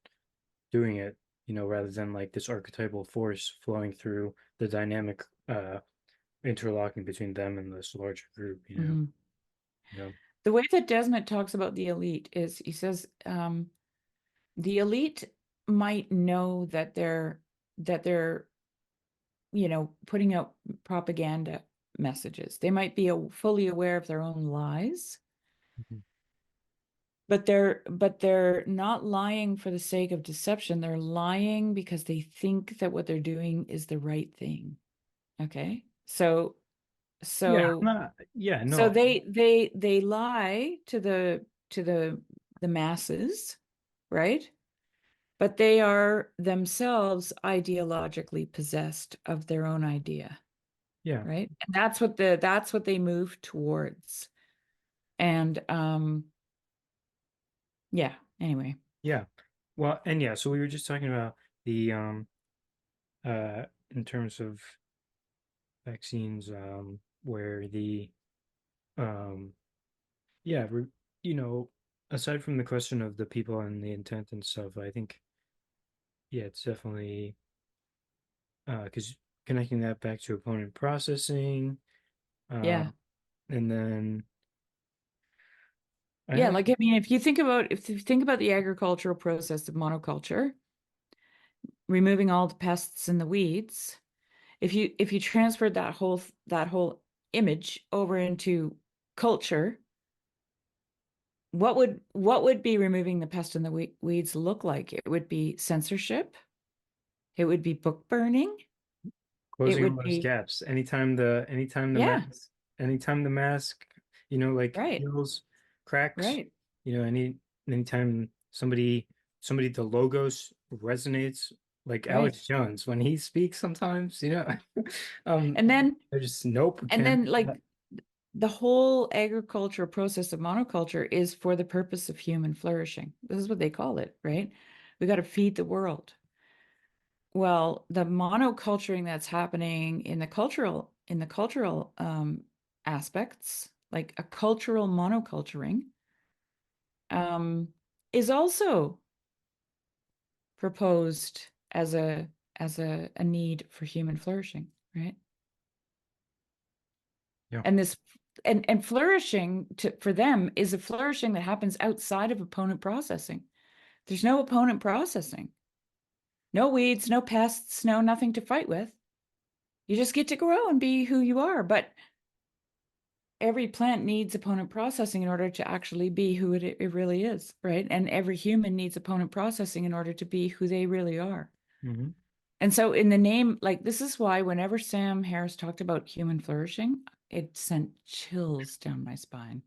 [SPEAKER 1] doing it. You know, rather than like this archetypal force flowing through the dynamic interlocking between them and this larger group. You know.
[SPEAKER 2] Mhm.
[SPEAKER 1] Yeah.
[SPEAKER 2] The way that Desmond talks about the elite is, he says, the elite might know that they're putting out propaganda messages. They might be fully aware of their own lies,
[SPEAKER 1] Mhm.
[SPEAKER 2] but they're not lying for the sake of deception. They're lying because they think that what they're doing is the right thing. Okay, so
[SPEAKER 1] Yeah,
[SPEAKER 2] so
[SPEAKER 1] not, yeah,
[SPEAKER 2] so
[SPEAKER 1] no,
[SPEAKER 2] they lie to the masses, right? But they are themselves ideologically possessed of their own idea,
[SPEAKER 1] yeah,
[SPEAKER 2] right? And that's what they move towards. And yeah, anyway.
[SPEAKER 1] yeah. Well, and yeah, so we were just talking about the in terms of vaccines, where the um yeah, you know, aside from the question of the people and the intent and stuff, I think yeah, it's definitely because connecting that back to opponent processing, uh,
[SPEAKER 2] Yeah.
[SPEAKER 1] and then I
[SPEAKER 2] Yeah,
[SPEAKER 1] have
[SPEAKER 2] like, I mean, if you think about the agricultural process of monoculture, removing all the pests and the weeds, if you transferred that whole image over into culture, what would be removing the pest and the weeds look like? It would be censorship. It would be book burning. It
[SPEAKER 1] closing all
[SPEAKER 2] would
[SPEAKER 1] those
[SPEAKER 2] be,
[SPEAKER 1] gaps.
[SPEAKER 2] yeah,
[SPEAKER 1] Anytime the mask, like
[SPEAKER 2] right,
[SPEAKER 1] heals, cracks,
[SPEAKER 2] right,
[SPEAKER 1] anytime somebody the logos resonates, like
[SPEAKER 2] right.
[SPEAKER 1] Alex Jones when he speaks sometimes, um,
[SPEAKER 2] And then
[SPEAKER 1] they're just nope,
[SPEAKER 2] and
[SPEAKER 1] can't.
[SPEAKER 2] then like the whole agricultural process of monoculture is for the purpose of human flourishing. This is what they call it, right? We got to feed the world. Well, the monoculturing that's happening in the cultural aspects, like a cultural monoculturing, um, is also proposed as a need for human flourishing, right?
[SPEAKER 1] Yeah.
[SPEAKER 2] And this and flourishing for them is a flourishing that happens outside of opponent processing. There's no opponent processing, no weeds, no pests, no nothing to fight with. You just get to grow and be who you are. But every plant needs opponent processing in order to actually be who it really is, right? And every human needs opponent processing in order to be who they really are.
[SPEAKER 1] Mm-hmm.
[SPEAKER 2] And so in the name, like, this is why whenever Sam Harris talked about human flourishing, it sent chills down my spine.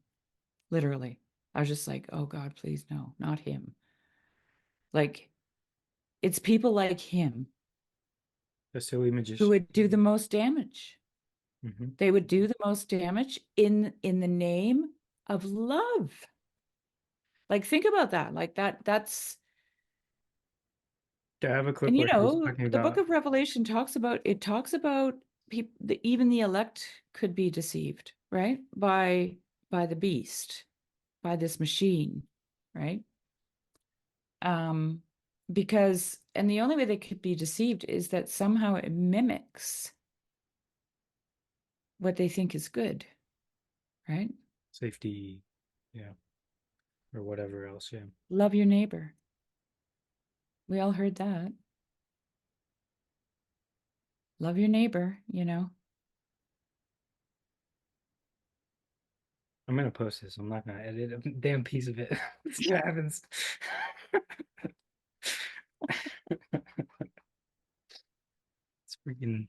[SPEAKER 2] Literally. I was just like, oh God, please no, not him. Like, it's people like him
[SPEAKER 1] The silly
[SPEAKER 2] who
[SPEAKER 1] magician.
[SPEAKER 2] would do the most damage.
[SPEAKER 1] Mm-hmm.
[SPEAKER 2] They would do the most damage in the name of love. Like, think about that. Like that's,
[SPEAKER 1] I have a clip
[SPEAKER 2] and
[SPEAKER 1] where he's talking
[SPEAKER 2] the book
[SPEAKER 1] about.
[SPEAKER 2] of Revelation talks about people, even the elect could be deceived, right? By the beast. by this machine, right? Because, and the only way they could be deceived is that somehow it mimics what they think is good, right?
[SPEAKER 1] Safety, yeah, or whatever else, yeah.
[SPEAKER 2] Love your neighbor. We all heard that. Love your neighbor, you know.
[SPEAKER 1] I'm gonna post this. I'm not gonna edit a damn piece of it. See what happens. It's freaking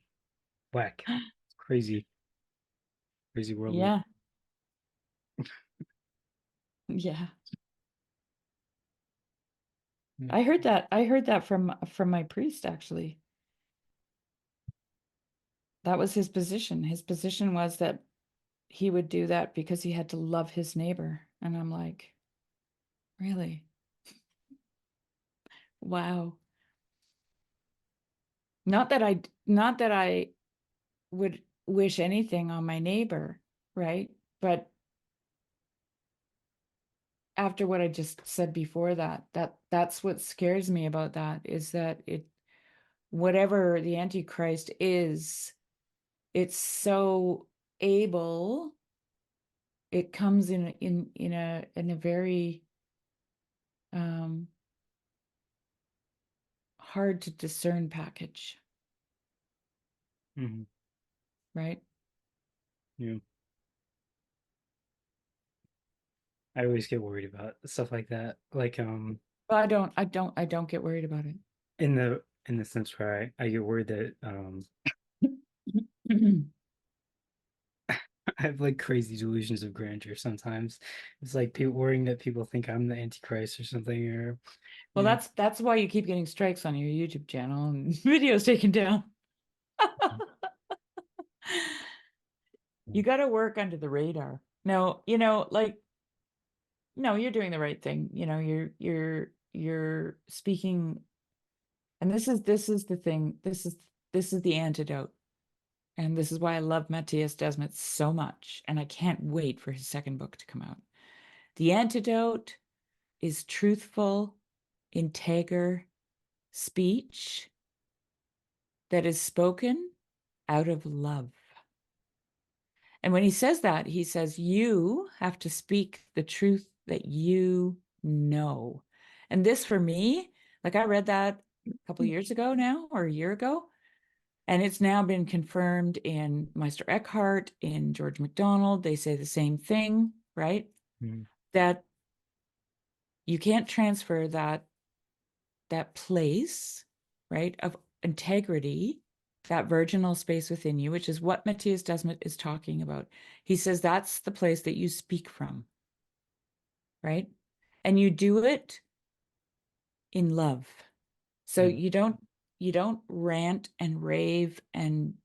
[SPEAKER 1] whack. It's crazy. Crazy world.
[SPEAKER 2] Yeah. Yeah. I heard that from my priest, actually. That was his position. His position was that he would do that because he had to love his neighbor. And I'm like, really? Wow. Not that I would wish anything on my neighbor, right? But after what I just said before that's what scares me about that, is that whatever the Antichrist is, it's so able, it comes in a very hard to discern package.
[SPEAKER 1] Mm-hmm.
[SPEAKER 2] Right?
[SPEAKER 1] Yeah. I always get worried about stuff like that. Like
[SPEAKER 2] Well, I don't get worried about it.
[SPEAKER 1] in the sense where I get worried that I have like crazy delusions of grandeur sometimes. It's like people worrying that people think I'm the Antichrist or something, or
[SPEAKER 2] Well,
[SPEAKER 1] yeah.
[SPEAKER 2] that's why you keep getting strikes on your YouTube channel and videos taken down. You got to work under the radar. No, like, no, you're doing the right thing. You're speaking, and this is the thing. This is the antidote. And this is why I love Matthias Desmet so much. And I can't wait for his second book to come out. The antidote is truthful, integer speech that is spoken out of love. And when he says that, he says, you have to speak the truth that you know. And this, for me, like, I read that a couple of years ago now, or a year ago, and it's now been confirmed in Meister Eckhart, in George MacDonald. They say the same thing, right?
[SPEAKER 1] Mm-hmm.
[SPEAKER 2] That you can't transfer that place, right, of integrity, that virginal space within you, which is what Matthias Desmet is talking about. He says that's the place that you speak from, right? And you do it in love. So you don't rant and rave and,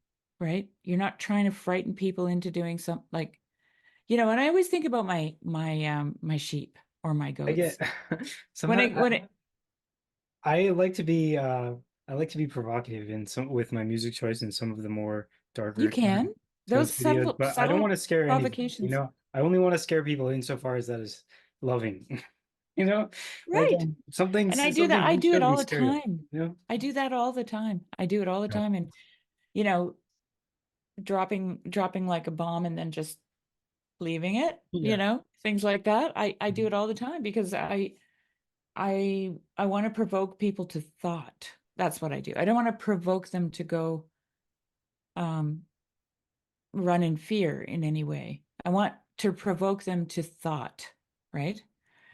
[SPEAKER 2] right? You're not trying to frighten people into doing something, like, and I always think about my sheep or my goats.
[SPEAKER 1] I get
[SPEAKER 2] when
[SPEAKER 1] I like to be provocative in some with my music choice and some of the more darker
[SPEAKER 2] you can, those
[SPEAKER 1] videos, but I don't want to scare anyone.
[SPEAKER 2] provocations.
[SPEAKER 1] I only want to scare people insofar as that is loving.
[SPEAKER 2] Right.
[SPEAKER 1] Like something.
[SPEAKER 2] And I do that. I do it all the time.
[SPEAKER 1] Of,
[SPEAKER 2] I do that all the time. I do it all the time. And, dropping like a bomb and then just leaving it, things like that. I do it all the time because I want to provoke people to thought. That's what I do. I don't want to provoke them to go run in fear in any way. I want to provoke them to thought, right?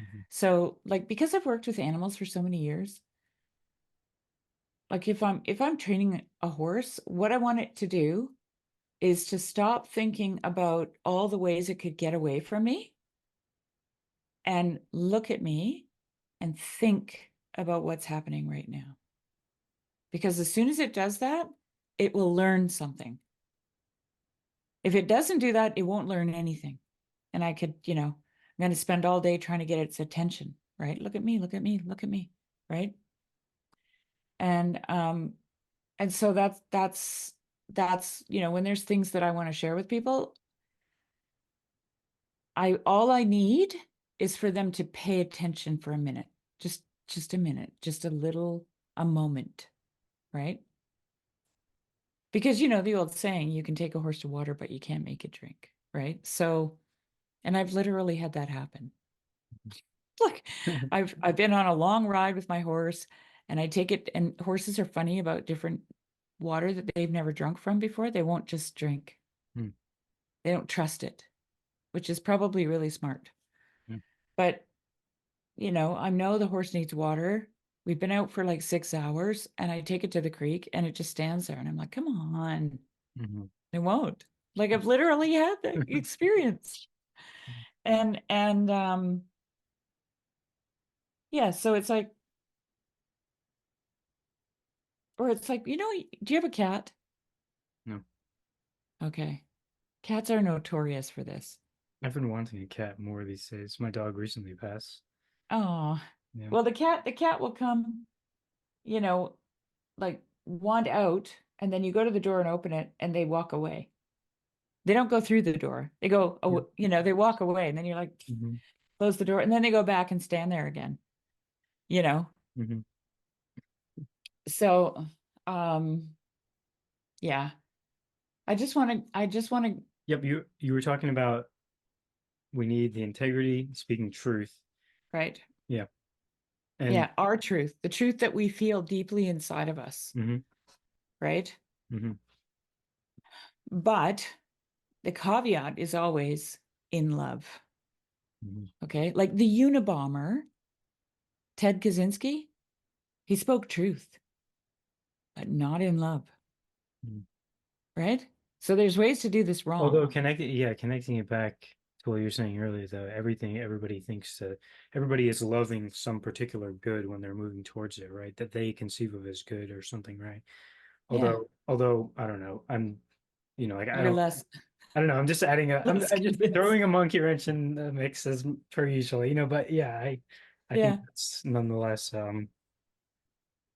[SPEAKER 1] Mm-hmm.
[SPEAKER 2] So, like, because I've worked with animals for so many years, like, if I'm training a horse, what I want it to do is to stop thinking about all the ways it could get away from me and look at me and think about what's happening right now. Because as soon as it does that, it will learn something. If it doesn't do that, it won't learn anything. And I could, I'm going to spend all day trying to get its attention, right? Look at me, look at me, look at me, right? And so that's when there's things that I want to share with people, all I need is for them to pay attention for a minute, just a minute, just a moment, right? Because the old saying, you can take a horse to water, but you can't make it drink, right? So, and I've literally had that happen. Like I've been on a long ride with my horse, and I take it, and horses are funny about different water that they've never drunk from before. They won't just drink. They don't trust it, which is probably really smart. But I know the horse needs water. We've been out for like 6 hours, and I take it to the creek, and it just stands there, and I'm like, come on. It won't. Like, I've literally had that experience. And yeah, so it's like, or it's like, do you have a cat?
[SPEAKER 1] No.
[SPEAKER 2] Okay. Cats are notorious for this.
[SPEAKER 1] I've been wanting a cat more these days. My dog recently passed.
[SPEAKER 2] Oh,
[SPEAKER 1] Yeah.
[SPEAKER 2] well, the cat will come, like want out, and then you go to the door and open it, and they walk away. They don't go through the door. They go, they walk away, and then you're like, close the door, and then they go back and stand there again. So, yeah, I just want to.
[SPEAKER 1] Yep, you were talking about we need the integrity, speaking truth.
[SPEAKER 2] Right.
[SPEAKER 1] Yeah.
[SPEAKER 2] And yeah, our truth, the truth that we feel deeply inside of us. Right. But the caveat is always in love. Okay. Like the Unabomber, Ted Kaczynski, he spoke truth, but not in love. Right. So there's ways to do this wrong.
[SPEAKER 1] Although connecting it back to what you were saying earlier, though, everybody thinks that everybody is loving some particular good when they're moving towards it, right? That they conceive of as good or something, right? Although I don't know, I'm, like I don't know. I'm just I'm just throwing a monkey wrench in the mix as per usual, But yeah, I think that's nonetheless,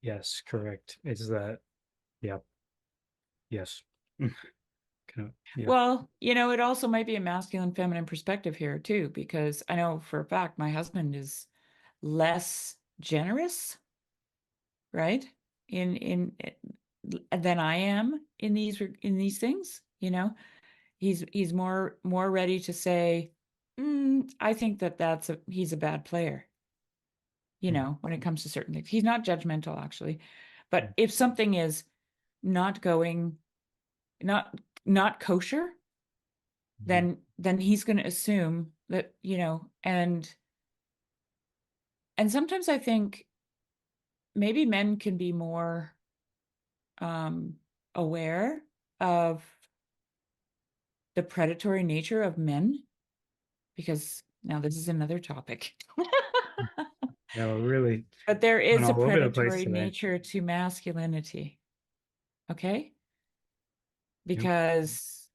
[SPEAKER 1] yes, correct. It's that, yeah, yes. Yeah.
[SPEAKER 2] Well, it also might be a masculine feminine perspective here too, because I know for a fact my husband is less generous, right? In than I am in these things, He's more ready to say, I think he's a bad player. When it comes to certain things. He's not judgmental actually. But if something is not going not kosher, then he's going to assume that, and sometimes I think maybe men can be more aware of the predatory nature of men, because now this is another topic.
[SPEAKER 1] No, really.
[SPEAKER 2] But there is a predatory nature to masculinity. Okay? Because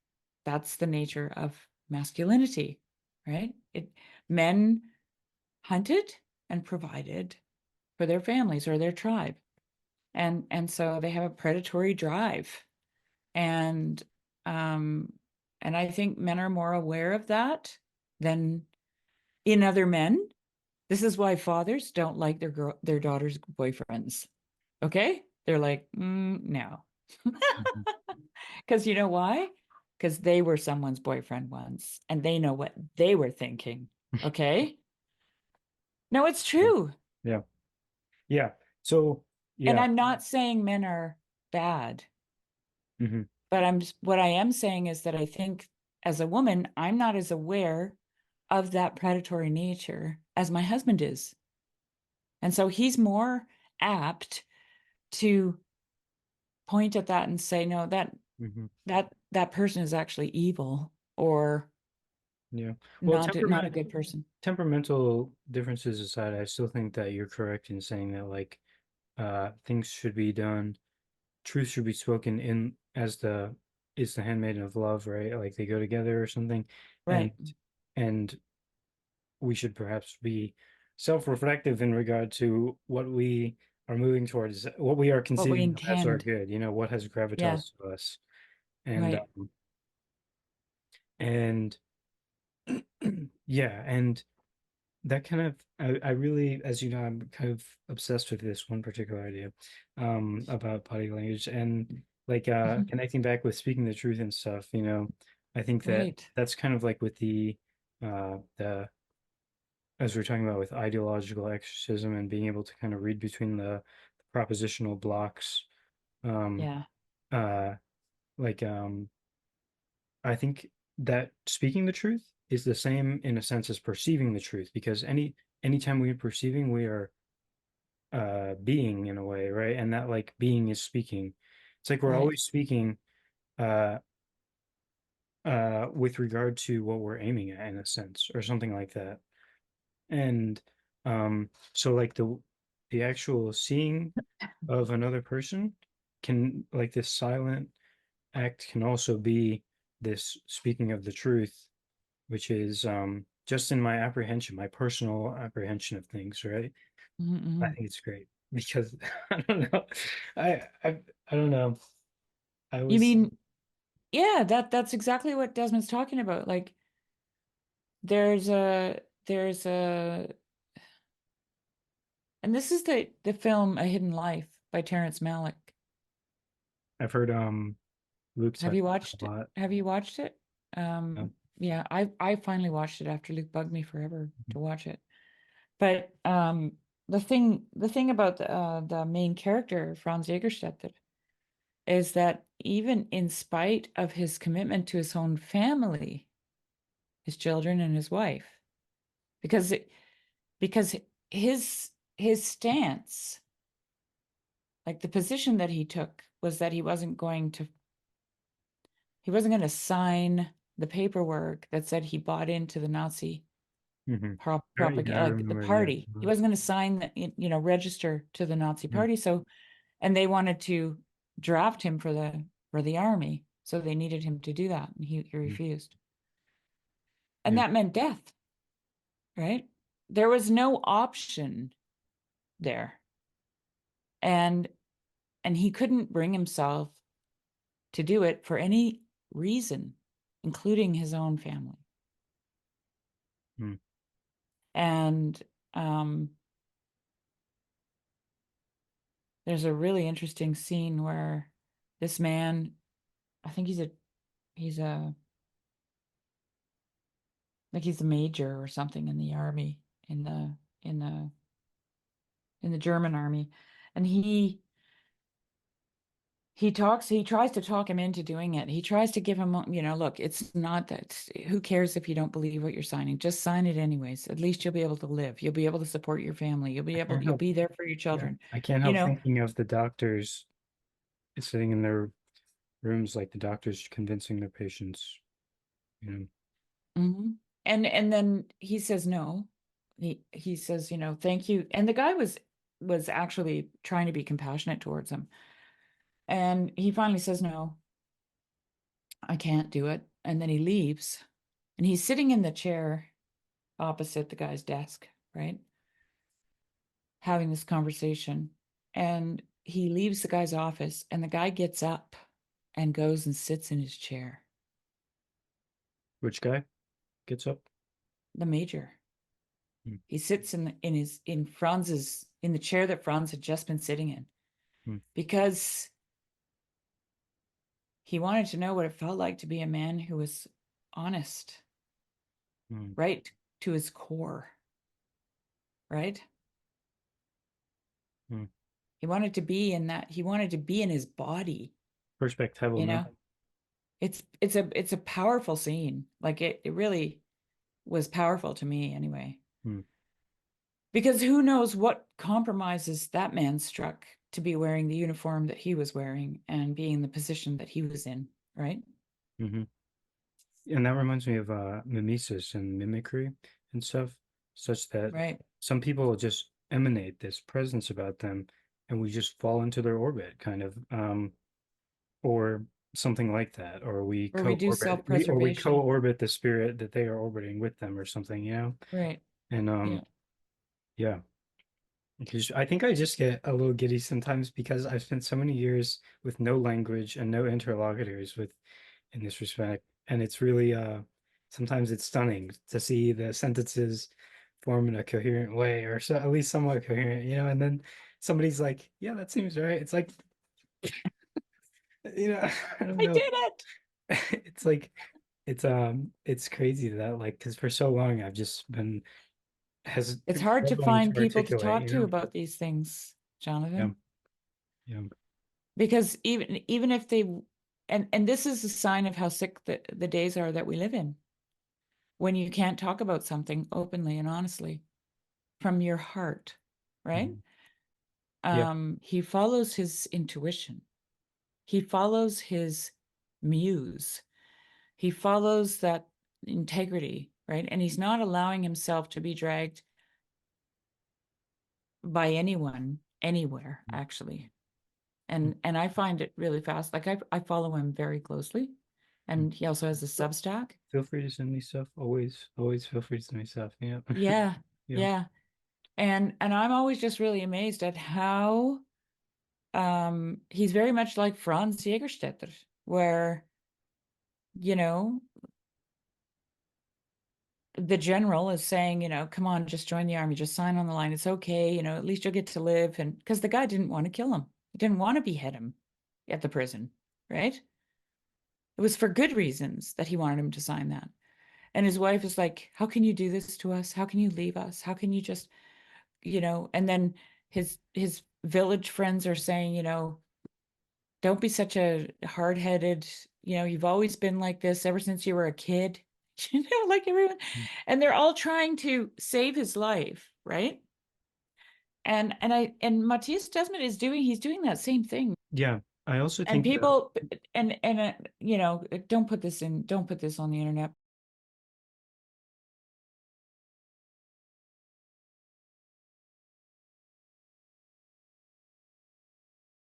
[SPEAKER 2] that's the nature of masculinity, right? Men hunted and provided for their families or their tribe. And so they have a predatory drive. And I think men are more aware of that than in other men. This is why fathers don't like their daughters' boyfriends. Okay? They're like, no. Because you know why? Because they were someone's boyfriend once, and they know what they were thinking. Okay? No, it's true.
[SPEAKER 1] Yeah. Yeah. So, yeah.
[SPEAKER 2] And I'm not saying men are bad. But what I am saying is that I think as a woman, I'm not as aware of that predatory nature as my husband is. And so he's more apt to point at that and say, no, that person is actually evil, or not a good person.
[SPEAKER 1] Temperamental differences aside, I still think that you're correct in saying that, like, things should be done, truth should be spoken in as the handmaiden of love, right? Like they go together or something.
[SPEAKER 2] Right.
[SPEAKER 1] And we should perhaps be self-reflective in regard to what we are moving towards, what we are conceiving as our good, what has gravitas to us. And and yeah, and that kind of I really, as you know, I'm kind of obsessed with this one particular idea about body language and like
[SPEAKER 2] Mhm.
[SPEAKER 1] connecting back with speaking the truth and stuff, you know. I think that
[SPEAKER 2] Right.
[SPEAKER 1] that's kind of like with the as we're talking about with ideological exorcism and being able to kind of read between the propositional blocks um
[SPEAKER 2] Yeah.
[SPEAKER 1] uh like I think that speaking the truth is the same in a sense as perceiving the truth because anytime we're perceiving we are being in a way, right? And that like being is speaking. It's like we're
[SPEAKER 2] Right.
[SPEAKER 1] always speaking uh with regard to what we're aiming at in a sense or something like that. And so like the actual seeing of another person can like this silent act can also be this speaking of the truth, which is just in my apprehension, my personal apprehension of things, right? I
[SPEAKER 2] Mm-mm.
[SPEAKER 1] think it's great because I don't know. I don't know. I
[SPEAKER 2] You
[SPEAKER 1] was
[SPEAKER 2] mean, yeah, that's exactly what Desmond's talking about. Like there's a and this is the film A Hidden Life by Terrence Malick.
[SPEAKER 1] I've heard Luke
[SPEAKER 2] Have
[SPEAKER 1] talk
[SPEAKER 2] you
[SPEAKER 1] about it
[SPEAKER 2] watched
[SPEAKER 1] a
[SPEAKER 2] it?
[SPEAKER 1] lot.
[SPEAKER 2] Have you watched it?
[SPEAKER 1] Um,
[SPEAKER 2] Yeah, I finally watched it after Luke bugged me forever to watch it. But the thing about the main character, Franz Jägerstätter, is that even in spite of his commitment to his own family, his children and his wife, because because his stance, like the position that he took, was that he wasn't going to sign the paperwork that said he bought into the Nazi
[SPEAKER 1] mhm. Yeah,
[SPEAKER 2] propaganda,
[SPEAKER 1] I
[SPEAKER 2] like the
[SPEAKER 1] remember. Yeah.
[SPEAKER 2] party. He wasn't going to sign register to the Nazi
[SPEAKER 1] Mhm.
[SPEAKER 2] party. So, and they wanted to draft him for the army. So they needed him to do that, and he
[SPEAKER 1] Mhm.
[SPEAKER 2] refused. And
[SPEAKER 1] Yeah.
[SPEAKER 2] that meant death, right? There was no option there. And he couldn't bring himself to do it for any reason, including his own family.
[SPEAKER 1] Mm.
[SPEAKER 2] And um, there's a really interesting scene where this man, I think he's a like he's a major or something in the army, in the German army, and he tries to talk him into doing it. He tries to give him, look, it's not that, who cares if you don't believe what you're signing? Just sign it anyways. At least you'll be able to live. You'll be able to support your family.
[SPEAKER 1] I can't
[SPEAKER 2] You'll
[SPEAKER 1] help.
[SPEAKER 2] be there for your
[SPEAKER 1] Yeah,
[SPEAKER 2] children.
[SPEAKER 1] I can't
[SPEAKER 2] You
[SPEAKER 1] help
[SPEAKER 2] know,
[SPEAKER 1] thinking of the doctors sitting in their rooms, like the doctors convincing their patients. You know.
[SPEAKER 2] Mhm. And then he says no. He says, thank you. And the guy was actually trying to be compassionate towards him. And he finally says, no, I can't do it. And then he leaves. And he's sitting in the chair opposite the guy's desk, right? Having this conversation. And he leaves the guy's office, and the guy gets up and goes and sits in his chair.
[SPEAKER 1] Which guy gets up?
[SPEAKER 2] The major.
[SPEAKER 1] Mm.
[SPEAKER 2] He sits in the chair that Franz had just been sitting in,
[SPEAKER 1] Mm.
[SPEAKER 2] because he wanted to know what it felt like to be a man who was honest,
[SPEAKER 1] Mm.
[SPEAKER 2] right to his core, right?
[SPEAKER 1] Mm.
[SPEAKER 2] He wanted to be in that. He wanted to be in his body,
[SPEAKER 1] Perspectival,
[SPEAKER 2] you
[SPEAKER 1] no?
[SPEAKER 2] know. It's a powerful scene. Like it really was powerful to me anyway.
[SPEAKER 1] Mm.
[SPEAKER 2] Because who knows what compromises that man struck to be wearing the uniform that he was wearing and being in the position that he was in, right?
[SPEAKER 1] Hmm. And that reminds me of mimesis and mimicry and stuff, such that
[SPEAKER 2] Right.
[SPEAKER 1] some people just emanate this presence about them, and we just fall into their orbit, kind of, or something like that, or we
[SPEAKER 2] Or we do
[SPEAKER 1] co-orbit, we
[SPEAKER 2] self-preservation.
[SPEAKER 1] co-orbit the spirit that they are orbiting with them, or something, you know.
[SPEAKER 2] Right.
[SPEAKER 1] And
[SPEAKER 2] Yeah.
[SPEAKER 1] yeah, because I think I just get a little giddy sometimes because I've spent so many years with no language and no interlocutors with in this respect. And it's really sometimes it's stunning to see the sentences form in a coherent way, or so, at least somewhat coherent, and then somebody's like, yeah, that seems right. It's like, I don't
[SPEAKER 2] I
[SPEAKER 1] know.
[SPEAKER 2] did it.
[SPEAKER 1] It's like, it's crazy that, like, because for so long I've just been
[SPEAKER 2] It's hard to
[SPEAKER 1] struggling
[SPEAKER 2] find people to
[SPEAKER 1] articulate,
[SPEAKER 2] talk to about these things,
[SPEAKER 1] Yeah.
[SPEAKER 2] Jonathan.
[SPEAKER 1] Yeah.
[SPEAKER 2] Because even if they, and this is a sign of how sick the days are that we live in, when you can't talk about something openly and honestly from your heart, right?
[SPEAKER 1] Yeah.
[SPEAKER 2] He follows his intuition. He follows his muse. He follows that integrity, right? And he's not allowing himself to be dragged by anyone, anywhere, actually. And I find it really fast. Like I follow him very closely. And he also has a Substack.
[SPEAKER 1] Feel free to send me stuff. Always feel free to send me stuff. Yeah.
[SPEAKER 2] Yeah.
[SPEAKER 1] Yeah.
[SPEAKER 2] Yeah. And I'm always just really amazed at how he's very much like Franz Jägerstätter, where, the general is saying, come on, just join the army, just sign on the line. It's okay. At least you'll get to live. And because the guy didn't want to kill him, he didn't want to behead him at the prison, right? It was for good reasons that he wanted him to sign that. And his wife is like, how can you do this to us? How can you leave us? How can you just, and then his village friends are saying, don't be such a hard-headed, you've always been like this ever since you were a kid, like everyone. And they're all trying to save his life, right? And Matthias Desmond he's doing that same thing.
[SPEAKER 1] Yeah. I also
[SPEAKER 2] And
[SPEAKER 1] think that,
[SPEAKER 2] people, don't put this on the internet,